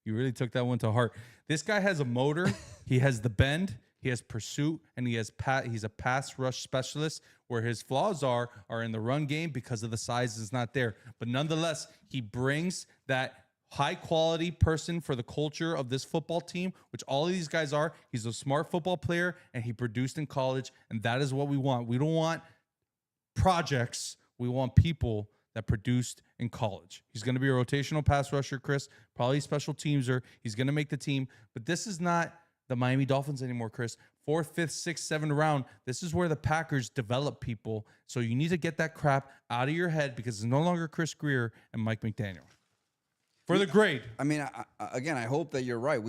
You really took that one to heart. This guy has a motor. He has the bend. He has pursuit, and he's a pass rush specialist. Where his flaws are in the run game because of the size is not there. But nonetheless, he brings that high quality person for the culture of this football team, which all of these guys are. He's a smart football player, and he produced in college, and that is what we want. We don't want projects. We want people that produced in college. He's going to be a rotational pass rusher, Chris, probably special teamser. He's going to make the team, but this is not the Miami Dolphins anymore, Chris. 4th, 5th, 6th, 7th round. This is where the Packers develop people. So you need to get that crap out of your head because it's no longer Chris Greer and Mike McDaniel. For the grade. I mean, again, I hope that you're right.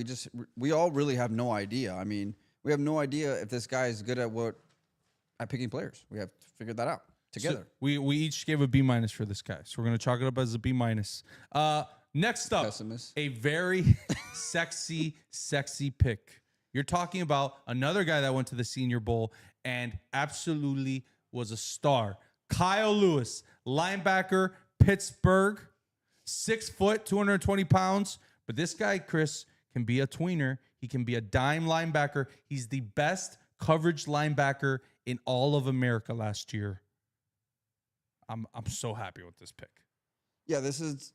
We all really have no idea. I mean, we have no idea if this guy is good at picking players. We have to figure that out together. So we each gave a B- for this guy. So we're going to chalk it up as a B-. Next up, a very sexy pick. You're talking about another guy that went to the Senior Bowl and absolutely was a star. Kyle Lewis, linebacker, Pittsburgh, 6 foot, 220 pounds. But this guy, Chris, can be a tweener. He can be a dime linebacker. He's the best coverage linebacker in all of America last year. I'm so happy with this pick. Yeah, this is,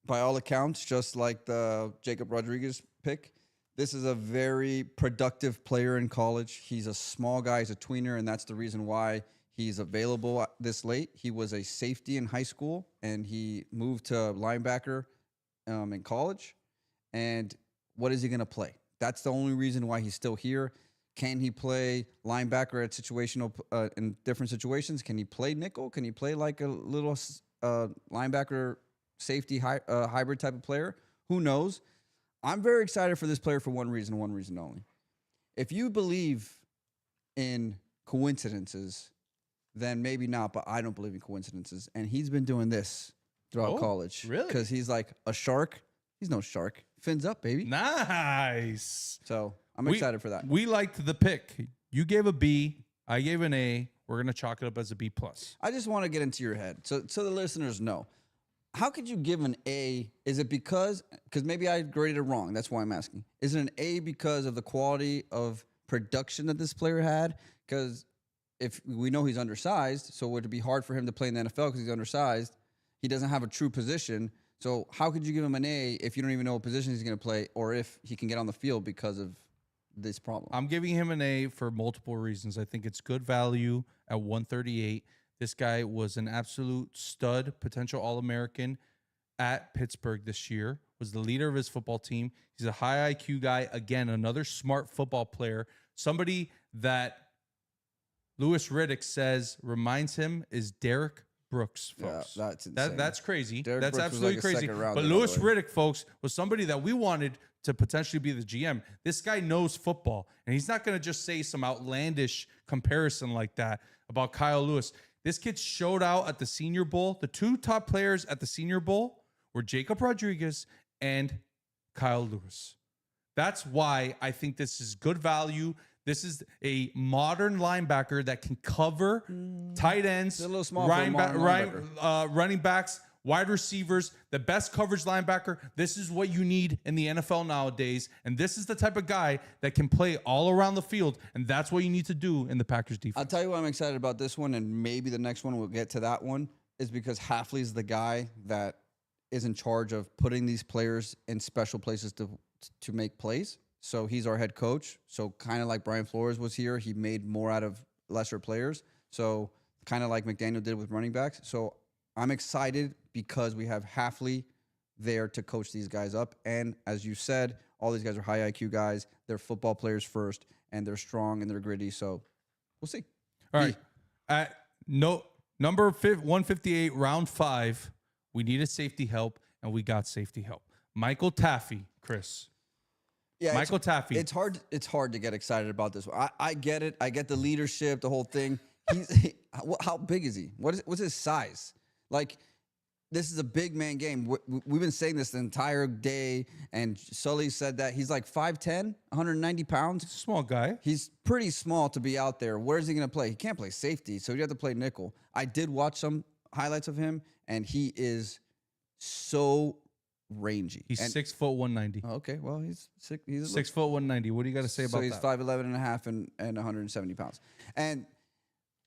by all accounts, just like the Jacob Rodriguez pick. This is a very productive player in college. He's a small guy. He's a tweener, and that's the reason why he's available this late. He was a safety in high school, and he moved to linebacker in college. And what is he going to play? That's the only reason why he's still here. Can he play linebacker at situational in different situations? Can he play nickel? Can he play like a little linebacker safety hybrid type of player? Who knows? I'm very excited for this player for one reason only. If you believe in coincidences, then maybe not, but I don't believe in coincidences. And he's been doing this throughout college. Really? Because he's like a shark. He's no shark. Fins up, baby. Nice. So I'm excited for that. We liked the pick. You gave a B. I gave an A. We're going to chalk it up as a B+. I just want to get into your head so the listeners know. How could you give an A? Is it because maybe I graded it wrong. That's why I'm asking. Is it an A because of the quality of production that this player had? Because if we know he's undersized, so would it be hard for him to play in the NFL because he's undersized? He doesn't have a true position. So how could you give him an A if you don't even know what position he's going to play or if he can get on the field because of this problem? I'm giving him an A for multiple reasons. I think it's good value at 138. This guy was an absolute stud, potential All-American at Pittsburgh this year, was the leader of his football team. He's a high IQ guy. Again, another smart football player. Somebody that Louis Riddick says reminds him is Derek Brooks, folks. Yeah, that's insane. That's crazy. Derek That's Brooks was absolutely like a crazy. second rounder, But by the Louis way. Riddick, folks, was somebody that we wanted to potentially be the GM. This guy knows football, and he's not going to just say some outlandish comparison like that about Kyle Lewis. This kid showed out at the Senior Bowl. The two top players at the Senior Bowl were Jacob Rodriguez and Kyle Lewis. That's why I think this is good value. This is a modern linebacker that can cover tight ends, a little small for a modern linebacker. running backs, wide receivers, the best coverage linebacker. This is what you need in the NFL nowadays. And this is the type of guy that can play all around the field. And that's what you need to do in the Packers defense. I'll tell you why I'm excited about this one, and maybe the next one we'll get to that one, is because Hafley's the guy that is in charge of putting these players in special places to make plays. So he's our head coach. So kind of like Brian Flores was here, he made more out of lesser players. So kind of like McDaniel did with running backs. So I'm excited because we have Hafley there to coach these guys up. And as you said, all these guys are high IQ guys. They're football players first, and they're strong and they're gritty. So we'll see. All right. At number 158, round 5, we needed safety help, and we got safety help. Michael Taffy, Chris. Yeah, Michael Taffy. It's hard to get excited about this one. I get it. I get the leadership, the whole thing. How big is he? What's his size? Like, this is a big man game. We've been saying this the entire day, and Sully said that he's like 5'10", 190 pounds. Small guy. He's pretty small to be out there. Where is he going to play? He can't play safety, so you have to play nickel. I did watch some highlights of him, and he is so rangy. He's 6 foot 190. Okay, well, he's 6 foot 190. What do you got to say about so he's that? 5'11 and a half and 170 pounds. And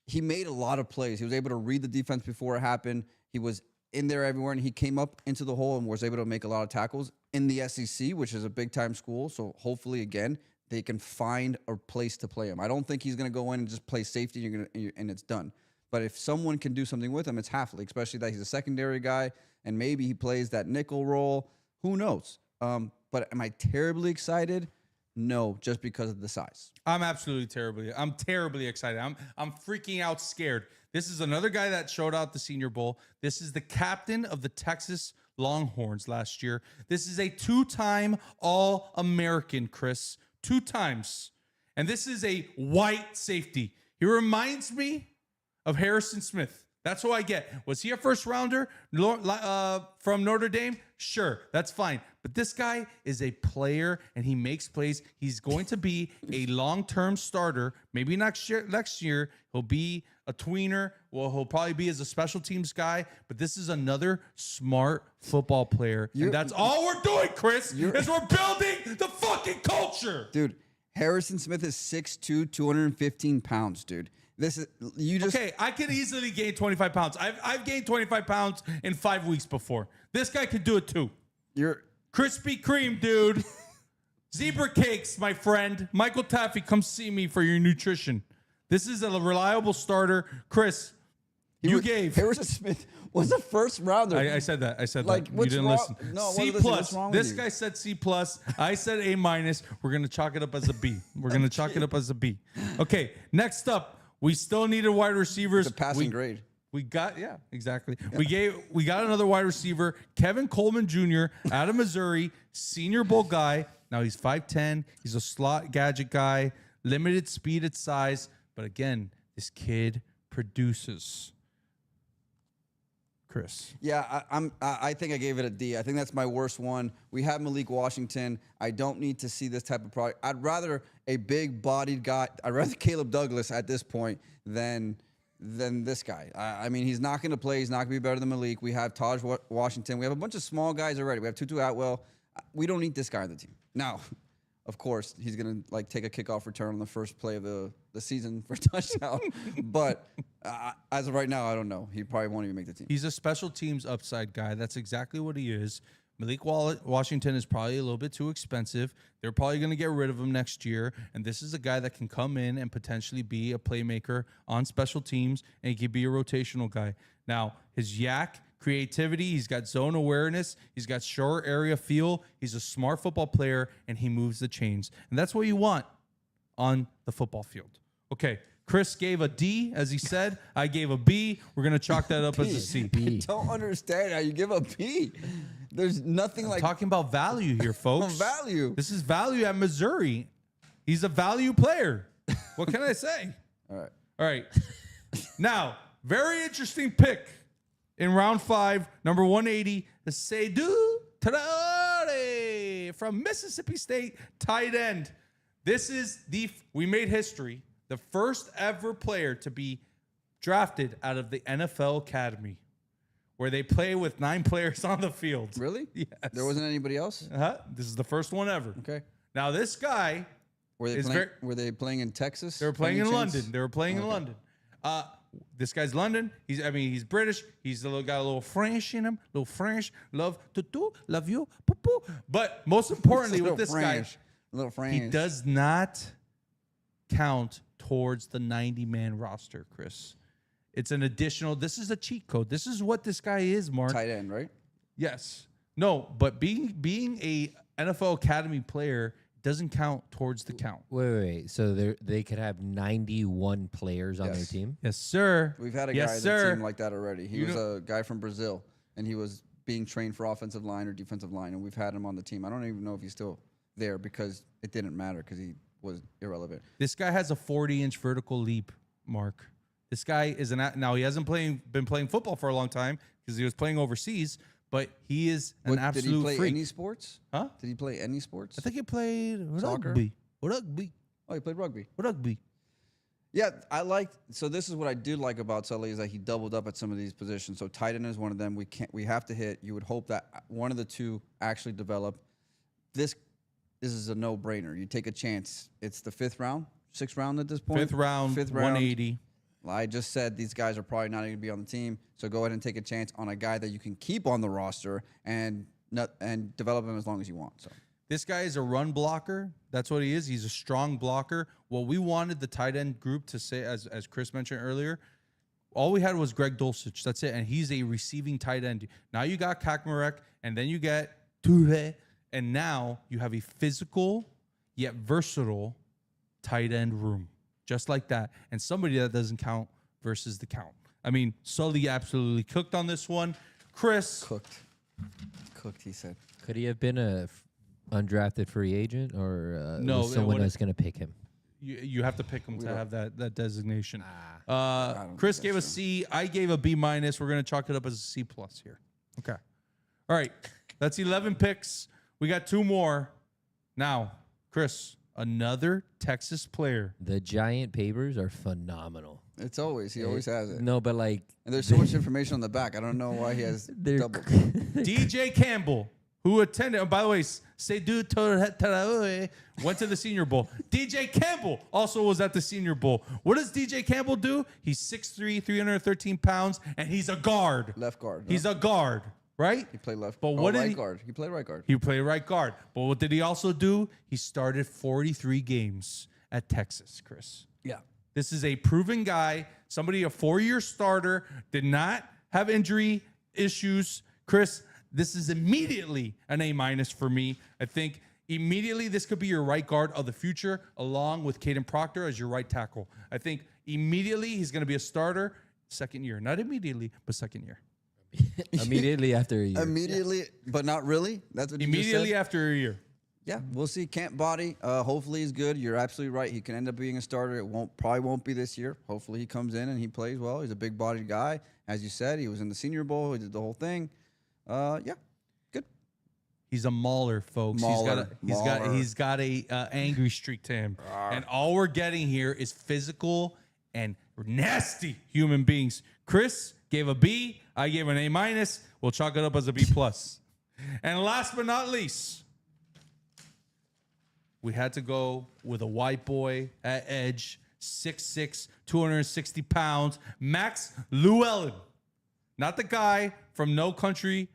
he made a lot of plays. He was able to read the defense before it happened. He was in there everywhere, and he came up into the hole and was able to make a lot of tackles in the SEC, which is a big-time school. So hopefully, again, they can find a place to play him. I don't think he's going to go in and just play safety and it's done. But if someone can do something with him, it's Hafley, especially that he's a secondary guy, and maybe he plays that nickel role. Who knows? But am I terribly excited? No, just because of the size. I'm terribly excited. I'm freaking out scared. This is another guy that showed out the Senior Bowl. This is the captain of the Texas Longhorns last year. This is a 2-time All-American, Chris. 2 times. And this is a white safety. He reminds me of Harrison Smith. That's who I get. Was he a first rounder from Notre Dame? Sure, that's fine. But this guy is a player, and he makes plays. He's going to be a long-term starter. Maybe next year he'll be a tweener. Well, he'll probably be as a special teams guy. But this is another smart football player. And that's all we're doing, Chris, is we're building the fucking culture. Dude, Harrison Smith is 6'2", 215 pounds, dude. Okay, I could easily gain 25 pounds. I've gained 25 pounds in 5 weeks before. This guy could do it too. You're Krispy Kreme, dude. Zebra cakes, my friend. Michael Taffy, come see me for your nutrition. This is a reliable starter. Chris, Harrison Smith was a first rounder. I said that. I said Like, that. You what's didn't wrong? listen. No, C what's plus. wrong with This you? guy said C plus. I said A minus. We're gonna chalk it up as a B. We're gonna chalk it up as a B. Okay. Next up, we still needed wide receivers. It's a passing grade. We got exactly. Yeah. We got another wide receiver, Kevin Coleman Jr. out of Missouri, Senior Bowl guy. Now he's 5'10". He's a slot gadget guy, limited speed at size, but again, this kid produces. Chris. Yeah, I think I gave it a D. I think that's my worst one. We have Malik Washington. I don't need to see this type of product. I'd rather a big-bodied guy. I'd rather Caleb Douglas at this point than this guy. I mean, he's not going to play. He's not going to be better than Malik. We have Taj Washington. We have a bunch of small guys already. We have Tutu Atwell. We don't need this guy on the team. Now, of course, he's going to take a kickoff return on the first play of the season for a touchdown. But as of right now, I don't know. He probably won't even make the team. He's a special teams upside guy. That's exactly what he is. Malik Washington is probably a little bit too expensive. They're probably going to get rid of him next year. And this is a guy that can come in and potentially be a playmaker on special teams, and he could be a rotational guy. Now, his yak, creativity, he's got zone awareness, he's got short area feel, he's a smart football player, and he moves the chains. And that's what you want on the football field. Okay, Chris gave a D, as he said. I gave a B. We're going to chalk that up as a C. I don't understand how you give a B. There's nothing like talking about value here, folks. value. This is value at Missouri. He's a value player. What can I say? All right. Now, very interesting pick in round 5, number 180, the Seydou Traore from Mississippi State, tight end. This is we made history. The first ever player to be drafted out of the NFL Academy, where they play with 9 players on the field. Really? Yes. There wasn't anybody else? This is the first one ever. Okay. Now, this guy Were they playing in Texas? They were playing in London. They were playing in London. This guy's London. He's British. He's got a little French in him. Little French. Love tutu, love you, poo poo. But most importantly with this guy, he does not count towards the 90-man roster, Chris. It's an additional. This is a cheat code. This is what this guy is, Mark. Tight end, right? Yes. No, but being a NFL Academy player doesn't count towards the count. Wait. So they could have 91 players on their team? Yes, sir. We've had a guy on the team like that already. He was a guy from Brazil, and he was being trained for offensive line or defensive line, and we've had him on the team. I don't even know if he's still there because it didn't matter because he was irrelevant. This guy has a 40-inch vertical leap, Mark. This guy is now he hasn't been playing football for a long time because he was playing overseas, but he is an absolute freak. Did he play any sports? Huh? Did he play any sports? I think he played Soccer? Rugby. Oh, he played rugby. Rugby. Yeah, so this is what I do like about Sully is that he doubled up at some of these positions. So tight end is one of them. We have to hit. You would hope that one of the two actually develop. This is a no-brainer. You take a chance. It's the 5th round, 6th round at this point. 5th round, 180. I just said these guys are probably not going to be on the team, so go ahead and take a chance on a guy that you can keep on the roster and develop him as long as you want. So this guy is a run blocker. That's what he is. He's a strong blocker. What we wanted the tight end group to say, as Chris mentioned earlier, all we had was Greg Dulcich. That's it, and he's a receiving tight end. Now you got Kakmarek, and then you get Toure, and now you have a physical yet versatile tight end room. Just like that. And somebody that doesn't count versus the count. I mean, Sully absolutely cooked on this one. Chris. Cooked, he said. Could he have been a undrafted free agent or no, was someone that's going to pick him? You have to pick him to have that designation. Chris gave a C. I gave a B-. We're going to chalk it up as a C+ here. Okay. All right. That's 11 picks. We got 2 more. Now, Chris, another Texas player. The giant papers are phenomenal. He always has it. No, but like, and there's so much information on the back. I don't know why he has double. DJ Campbell, who attended, by the way, Seydou Traore went to the Senior Bowl. DJ Campbell also was at the Senior Bowl. What does DJ Campbell do? He's 6'3", 313 pounds, and he's a guard. Left guard. He's a guard. right? He played left. But what did right he? guard? He played right guard. He played right guard. But what did he also do? He started 43 games at Texas, Chris. Yeah. This is a proven guy, somebody, a 4-year starter, did not have injury issues. Chris, this is immediately an A- for me. I think immediately this could be your right guard of the future, along with Kadyn Proctor as your right tackle. I think immediately he's going to be a starter second year. Not immediately, but second year. Immediately after a year. Immediately, but not really. That's what you just Immediately said? after a year. Yeah, we'll see. Camp body. Hopefully he's good. You're absolutely right. He can end up being a starter. It probably won't be this year. Hopefully he comes in and he plays well. He's a big bodied guy. As you said, he was in the Senior Bowl. He did the whole thing. Yeah, good. He's a mauler, folks. He's got a angry streak to him. And all we're getting here is physical and nasty human beings. Chris gave a B. I gave an A-. We'll chalk it up as a B+. And last but not least, we had to go with a white boy at edge, 6'6", 260 pounds, Max Llewellyn. Not the guy from No Country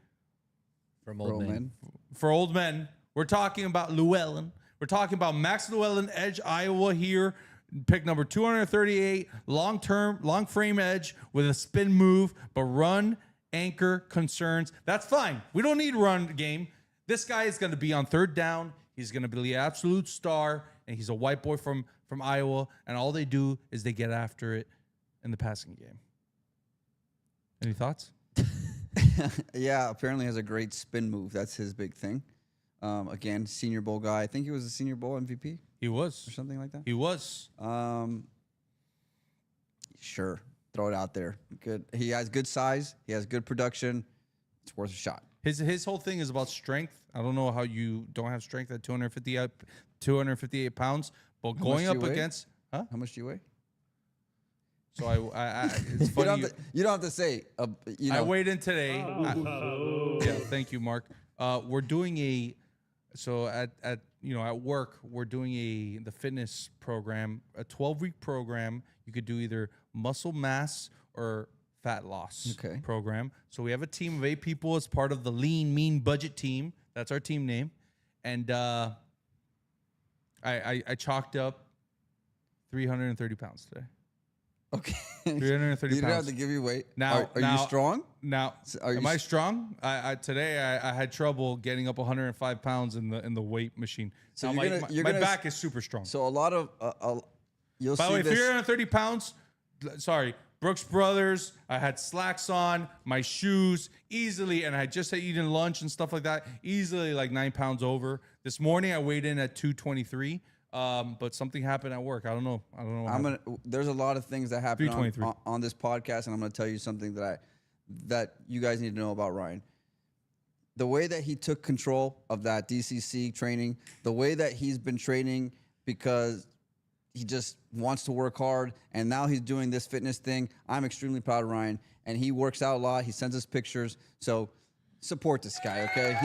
From old men. for Old Men. We're talking about Llewellyn. We're talking about Max Llewellyn, edge, Iowa here. Pick number 238, long frame edge with a spin move, but run, anchor, concerns. That's fine. We don't need run game. This guy is going to be on third down. He's going to be the absolute star, and he's a white boy from Iowa, and all they do is they get after it in the passing game. Any thoughts? Yeah, apparently has a great spin move. That's his big thing. Again, Senior Bowl guy. I think he was a Senior Bowl MVP He was. or something like that. He was. Sure, throw it out there. Good. He has good size. He has good production. It's worth a shot. His whole thing is about strength. I don't know how you don't have strength at 258 pounds, but going up against, huh? How much do you weigh? So I it's funny. You don't have to say. I weighed in today. Yeah, thank you, Mark. We're doing at work we're doing the fitness program, a 12-week program. You could do either muscle mass or fat loss program. So we have a team of 8 people as part of the Lean Mean Budget team. That's our team name. And I chalked up 330 pounds today. Okay. 330 You don't have pounds. to give you weight. Now, are you strong? Now, am I strong? Today I had trouble getting up 105 pounds in the weight machine. So now my back is super strong. So a lot of you'll By see the way, this. 330 pounds. Sorry, Brooks Brothers. I had slacks on, my shoes easily, and I had just eaten lunch and stuff like that. Easily like 9 pounds over. This morning I weighed in at 223. But something happened at work. I don't know. There's a lot of things that happen 323. on this podcast, and I'm gonna tell you something that you guys need to know about Ryan. The way that he took control of that DCC training, the way that he's been training because he just wants to work hard, and now he's doing this fitness thing. I'm extremely proud of Ryan, and he works out a lot. He sends us pictures, so support this guy, okay?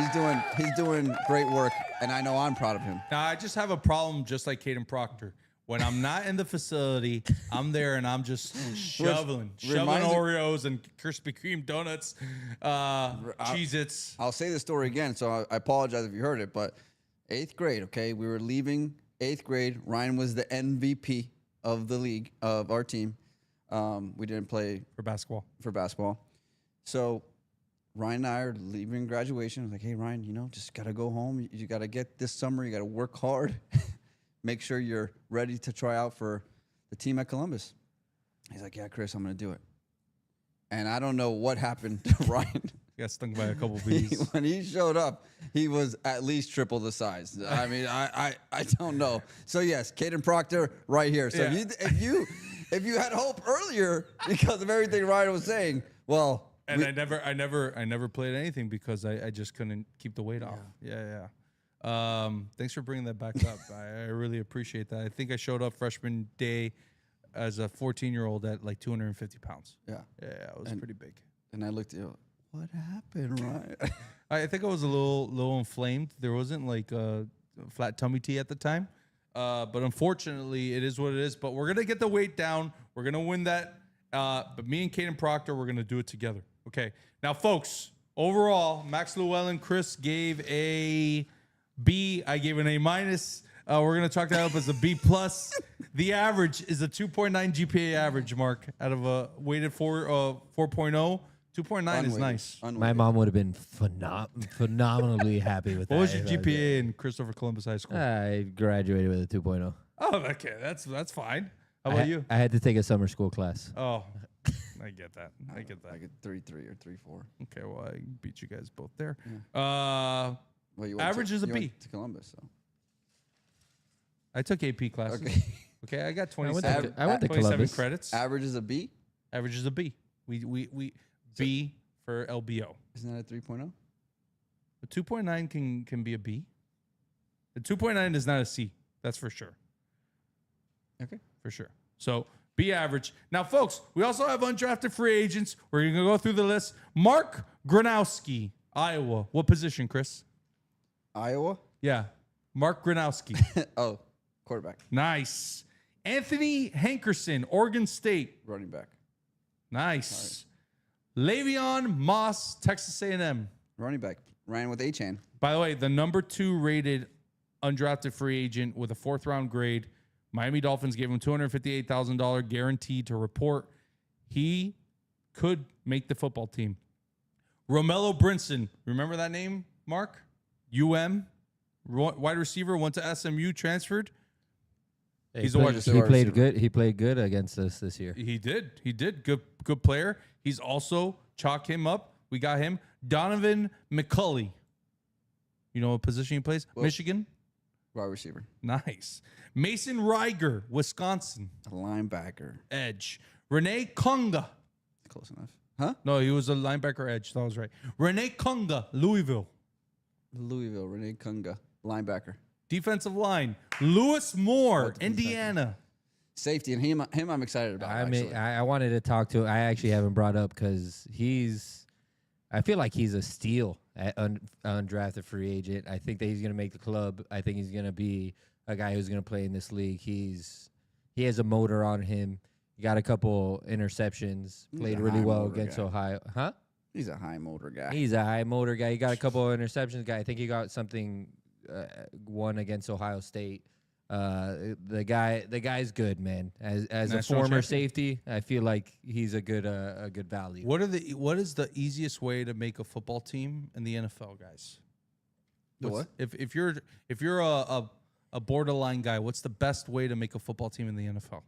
He's doing great work, and I know I'm proud of him. Now I just have a problem, just like Kadyn Proctor. When I'm not in the facility, I'm there and I'm just shoving Oreos and Krispy Kreme donuts, Cheez-Its. I'll say the story again, so I apologize if you heard it, but 8th grade, okay? We were leaving 8th grade. Ryan was the MVP of the league, of our team. We didn't play For basketball. So Ryan and I are leaving graduation. I was like, hey, Ryan, just got to go home. You got to get this summer. You got to work hard. Make sure you're ready to try out for the team at Columbus. He's like, yeah, Chris, I'm going to do it. And I don't know what happened to Ryan. He got stung by a couple bees. When he showed up, he was at least triple the size. I mean, I don't know. So, yes, Kadyn Proctor right here. So Yeah. if you had hope earlier because of everything Ryan was saying, well... And I never played anything because I just couldn't keep the weight off. Yeah. Thanks for bringing that back up. I really appreciate that. I think I showed up freshman day as a 14-year-old at like 250 pounds. Yeah, it was pretty big. And I looked at you, what happened, Ryan? I think I was a little inflamed. There wasn't like a flat tummy tea at the time. But unfortunately, it is what it is. But we're going to get the weight down. We're going to win that. But me and Kadyn Proctor, we're going to do it together. Okay. Now, folks, Overall, Max Llewellyn, Chris gave a B. I gave an A minus. We're gonna chalk that up as a B plus. The average is a 2.9 GPA average, Mark, out of a weighted 4.0. 2.9 is nice. My mom would have been phenomenally happy with that. What was your GPA in Christopher Columbus High School? I graduated with a 2.0. Oh, okay, that's fine. How about you? I had to take a summer school class. Oh, I get that. I get that. I get 3.3 or 3.4. Okay, well, I beat you guys both there. Well, you Average is a you B. went to Columbus, so. I took AP classes. Okay. Okay, I got I went 27, to, I went to 27 Columbus. credits. Average is a B. Average is a B. We B for LBO. Isn't that a 3.0? A 2.9 can be a B. The 2.9 is not a C. That's for sure. Okay. For sure. So B average. Now, folks, we also have undrafted free agents. We're going to go through the list. Mark Gronowski, Iowa. What position, Chris? Iowa? Yeah. Mark Gronowski. Oh, quarterback. Nice. Anthony Hankerson, Oregon State. Running back. Nice. Le'Veon Moss, Texas A&M. Running back. Ran with A-Chain. By the way, the number 2 rated undrafted free agent with a 4th round grade. Miami Dolphins gave him $258,000 guaranteed to report. He could make the football team. Romello Brinson. Remember that name, Mark? UM. Wide receiver, went to SMU, transferred. He's a wide receiver. He played good. He played good against us this year. He did. He did. Good player. He's also chalk him up. We got him. Donovan McCulley. You know what position he plays? Well, Michigan. Wide receiver. Nice. Mason Reiger, Wisconsin. A linebacker. Edge. Renee Kunga. Close enough. Huh? No, he was a linebacker edge. That was right. Renee Kunga, Louisville. Louisville. Renee Kunga. Linebacker. Defensive line. Lewis Moore, Defensive. Indiana. Safety. And him I'm excited about, actually. I wanted to talk to. I actually haven't brought up because I feel like he's a steal at undrafted free agent. I think that he's going to make the club. I think he's going to be a guy who's going to play in this league. He has a motor on him. He got a couple interceptions. Played a really high well motor against guy. Ohio. Huh? He's a high motor guy. He's a high motor guy. He got a couple of interceptions. Guy. I think he got something one against Ohio State. The guy's good, man. As a National former champion. safety, I feel like he's a good value. What is the easiest way to make a football team in the NFL, guys? What? If you're a borderline guy, what's the best way to make a football team in the NFL?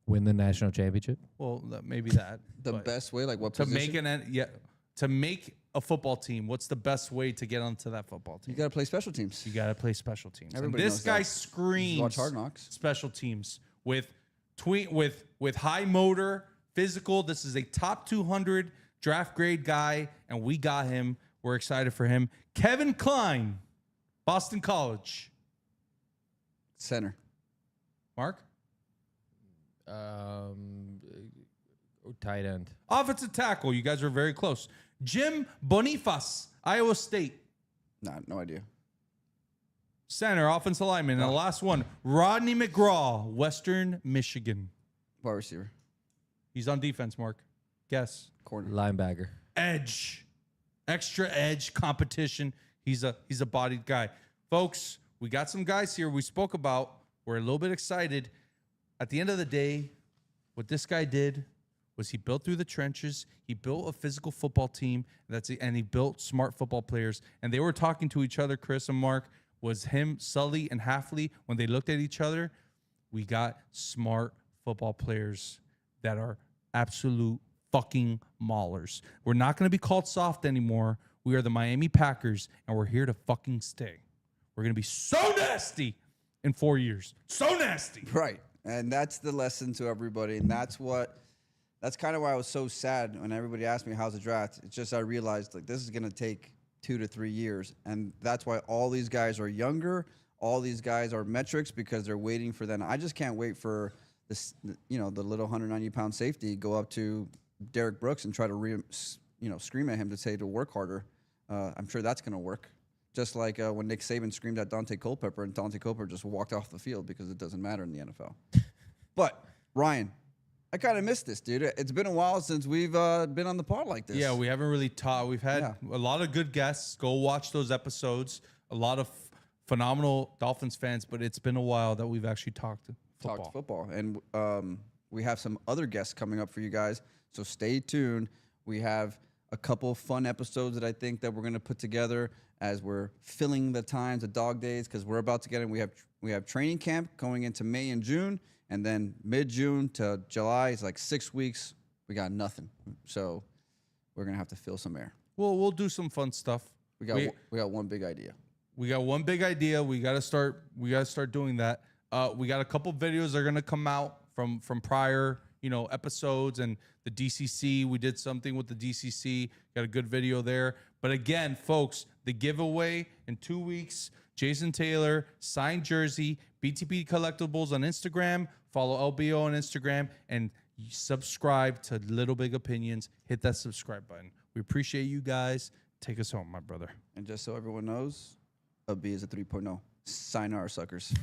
Win the national championship? Well, maybe that. The but best way, like what to position? to make a football team, what's the best way to get onto that football team? You got to play special teams. You got to play special teams. And Everybody this knows guy that. screams Watch Hard Knocks. special teams with high motor, physical. This is a top 200 draft grade guy, and we got him. We're excited for him. Kevin Klein, Boston College. Center. Mark? Tight end. Offensive tackle. You guys are very close. Jim Boniface, Iowa State. Nah, no idea. Center, offensive lineman. And the last one, Rodney McGraw, Western Michigan. Wide receiver. He's on defense, Mark. Guess. Corner. Linebacker. Edge. Extra edge competition. He's a bodied guy. Folks, we got some guys here we spoke about. We're a little bit excited. At the end of the day, what this guy did was he built through the trenches. He built a physical football team. And he built smart football players. And they were talking to each other, Chris and Mark. Was him, Sully, and Halfley, when they looked at each other, we got smart football players that are absolute fucking maulers. We're not going to be called soft anymore. We are the Miami Packers, and we're here to fucking stay. We're going to be so nasty in 4 years. So nasty. Right. And that's the lesson to everybody. And that's kind of why I was so sad when everybody asked me, how's the draft? It's just I realized, like, this is going to take 2 to 3 years. And that's why all these guys are younger. All these guys are metrics because they're waiting for them. I just can't wait for this, the little 190-pound safety go up to Derek Brooks and try to scream at him to say to work harder. I'm sure that's going to work. Just like when Nick Saban screamed at Dante Culpepper and Dante Culpepper just walked off the field because it doesn't matter in the NFL. But, Ryan, I kind of missed this, dude. It's been a while since we've been on the pod like this. Yeah, we haven't really taught. We've had Yeah. a lot of good guests. Go watch those episodes. A lot of phenomenal Dolphins fans, but it's been a while that we've actually talked football. And we have some other guests coming up for you guys, so stay tuned. We have a couple fun episodes that I think that we're going to put together as we're filling the times of dog days, because we're about to get in. We have training camp going into May and June, and then mid-June to July is like 6 weeks. We got nothing, so we're going to have to fill some air. Well, we'll do some fun stuff. We got one big idea. We got one big idea. We gotta start doing that. We got a couple videos that are gonna come out from prior, episodes, and the DCC. We did something with the DCC. Got a good video there. But again, folks, the giveaway in 2 weeks. Jason Taylor signed jersey. BTP Collectibles on Instagram. Follow LBO on Instagram and subscribe to Little Big Opinions. Hit that subscribe button. We appreciate you guys. Take us home, my brother. And just so everyone knows, a B is a 3.0. Sign our suckers.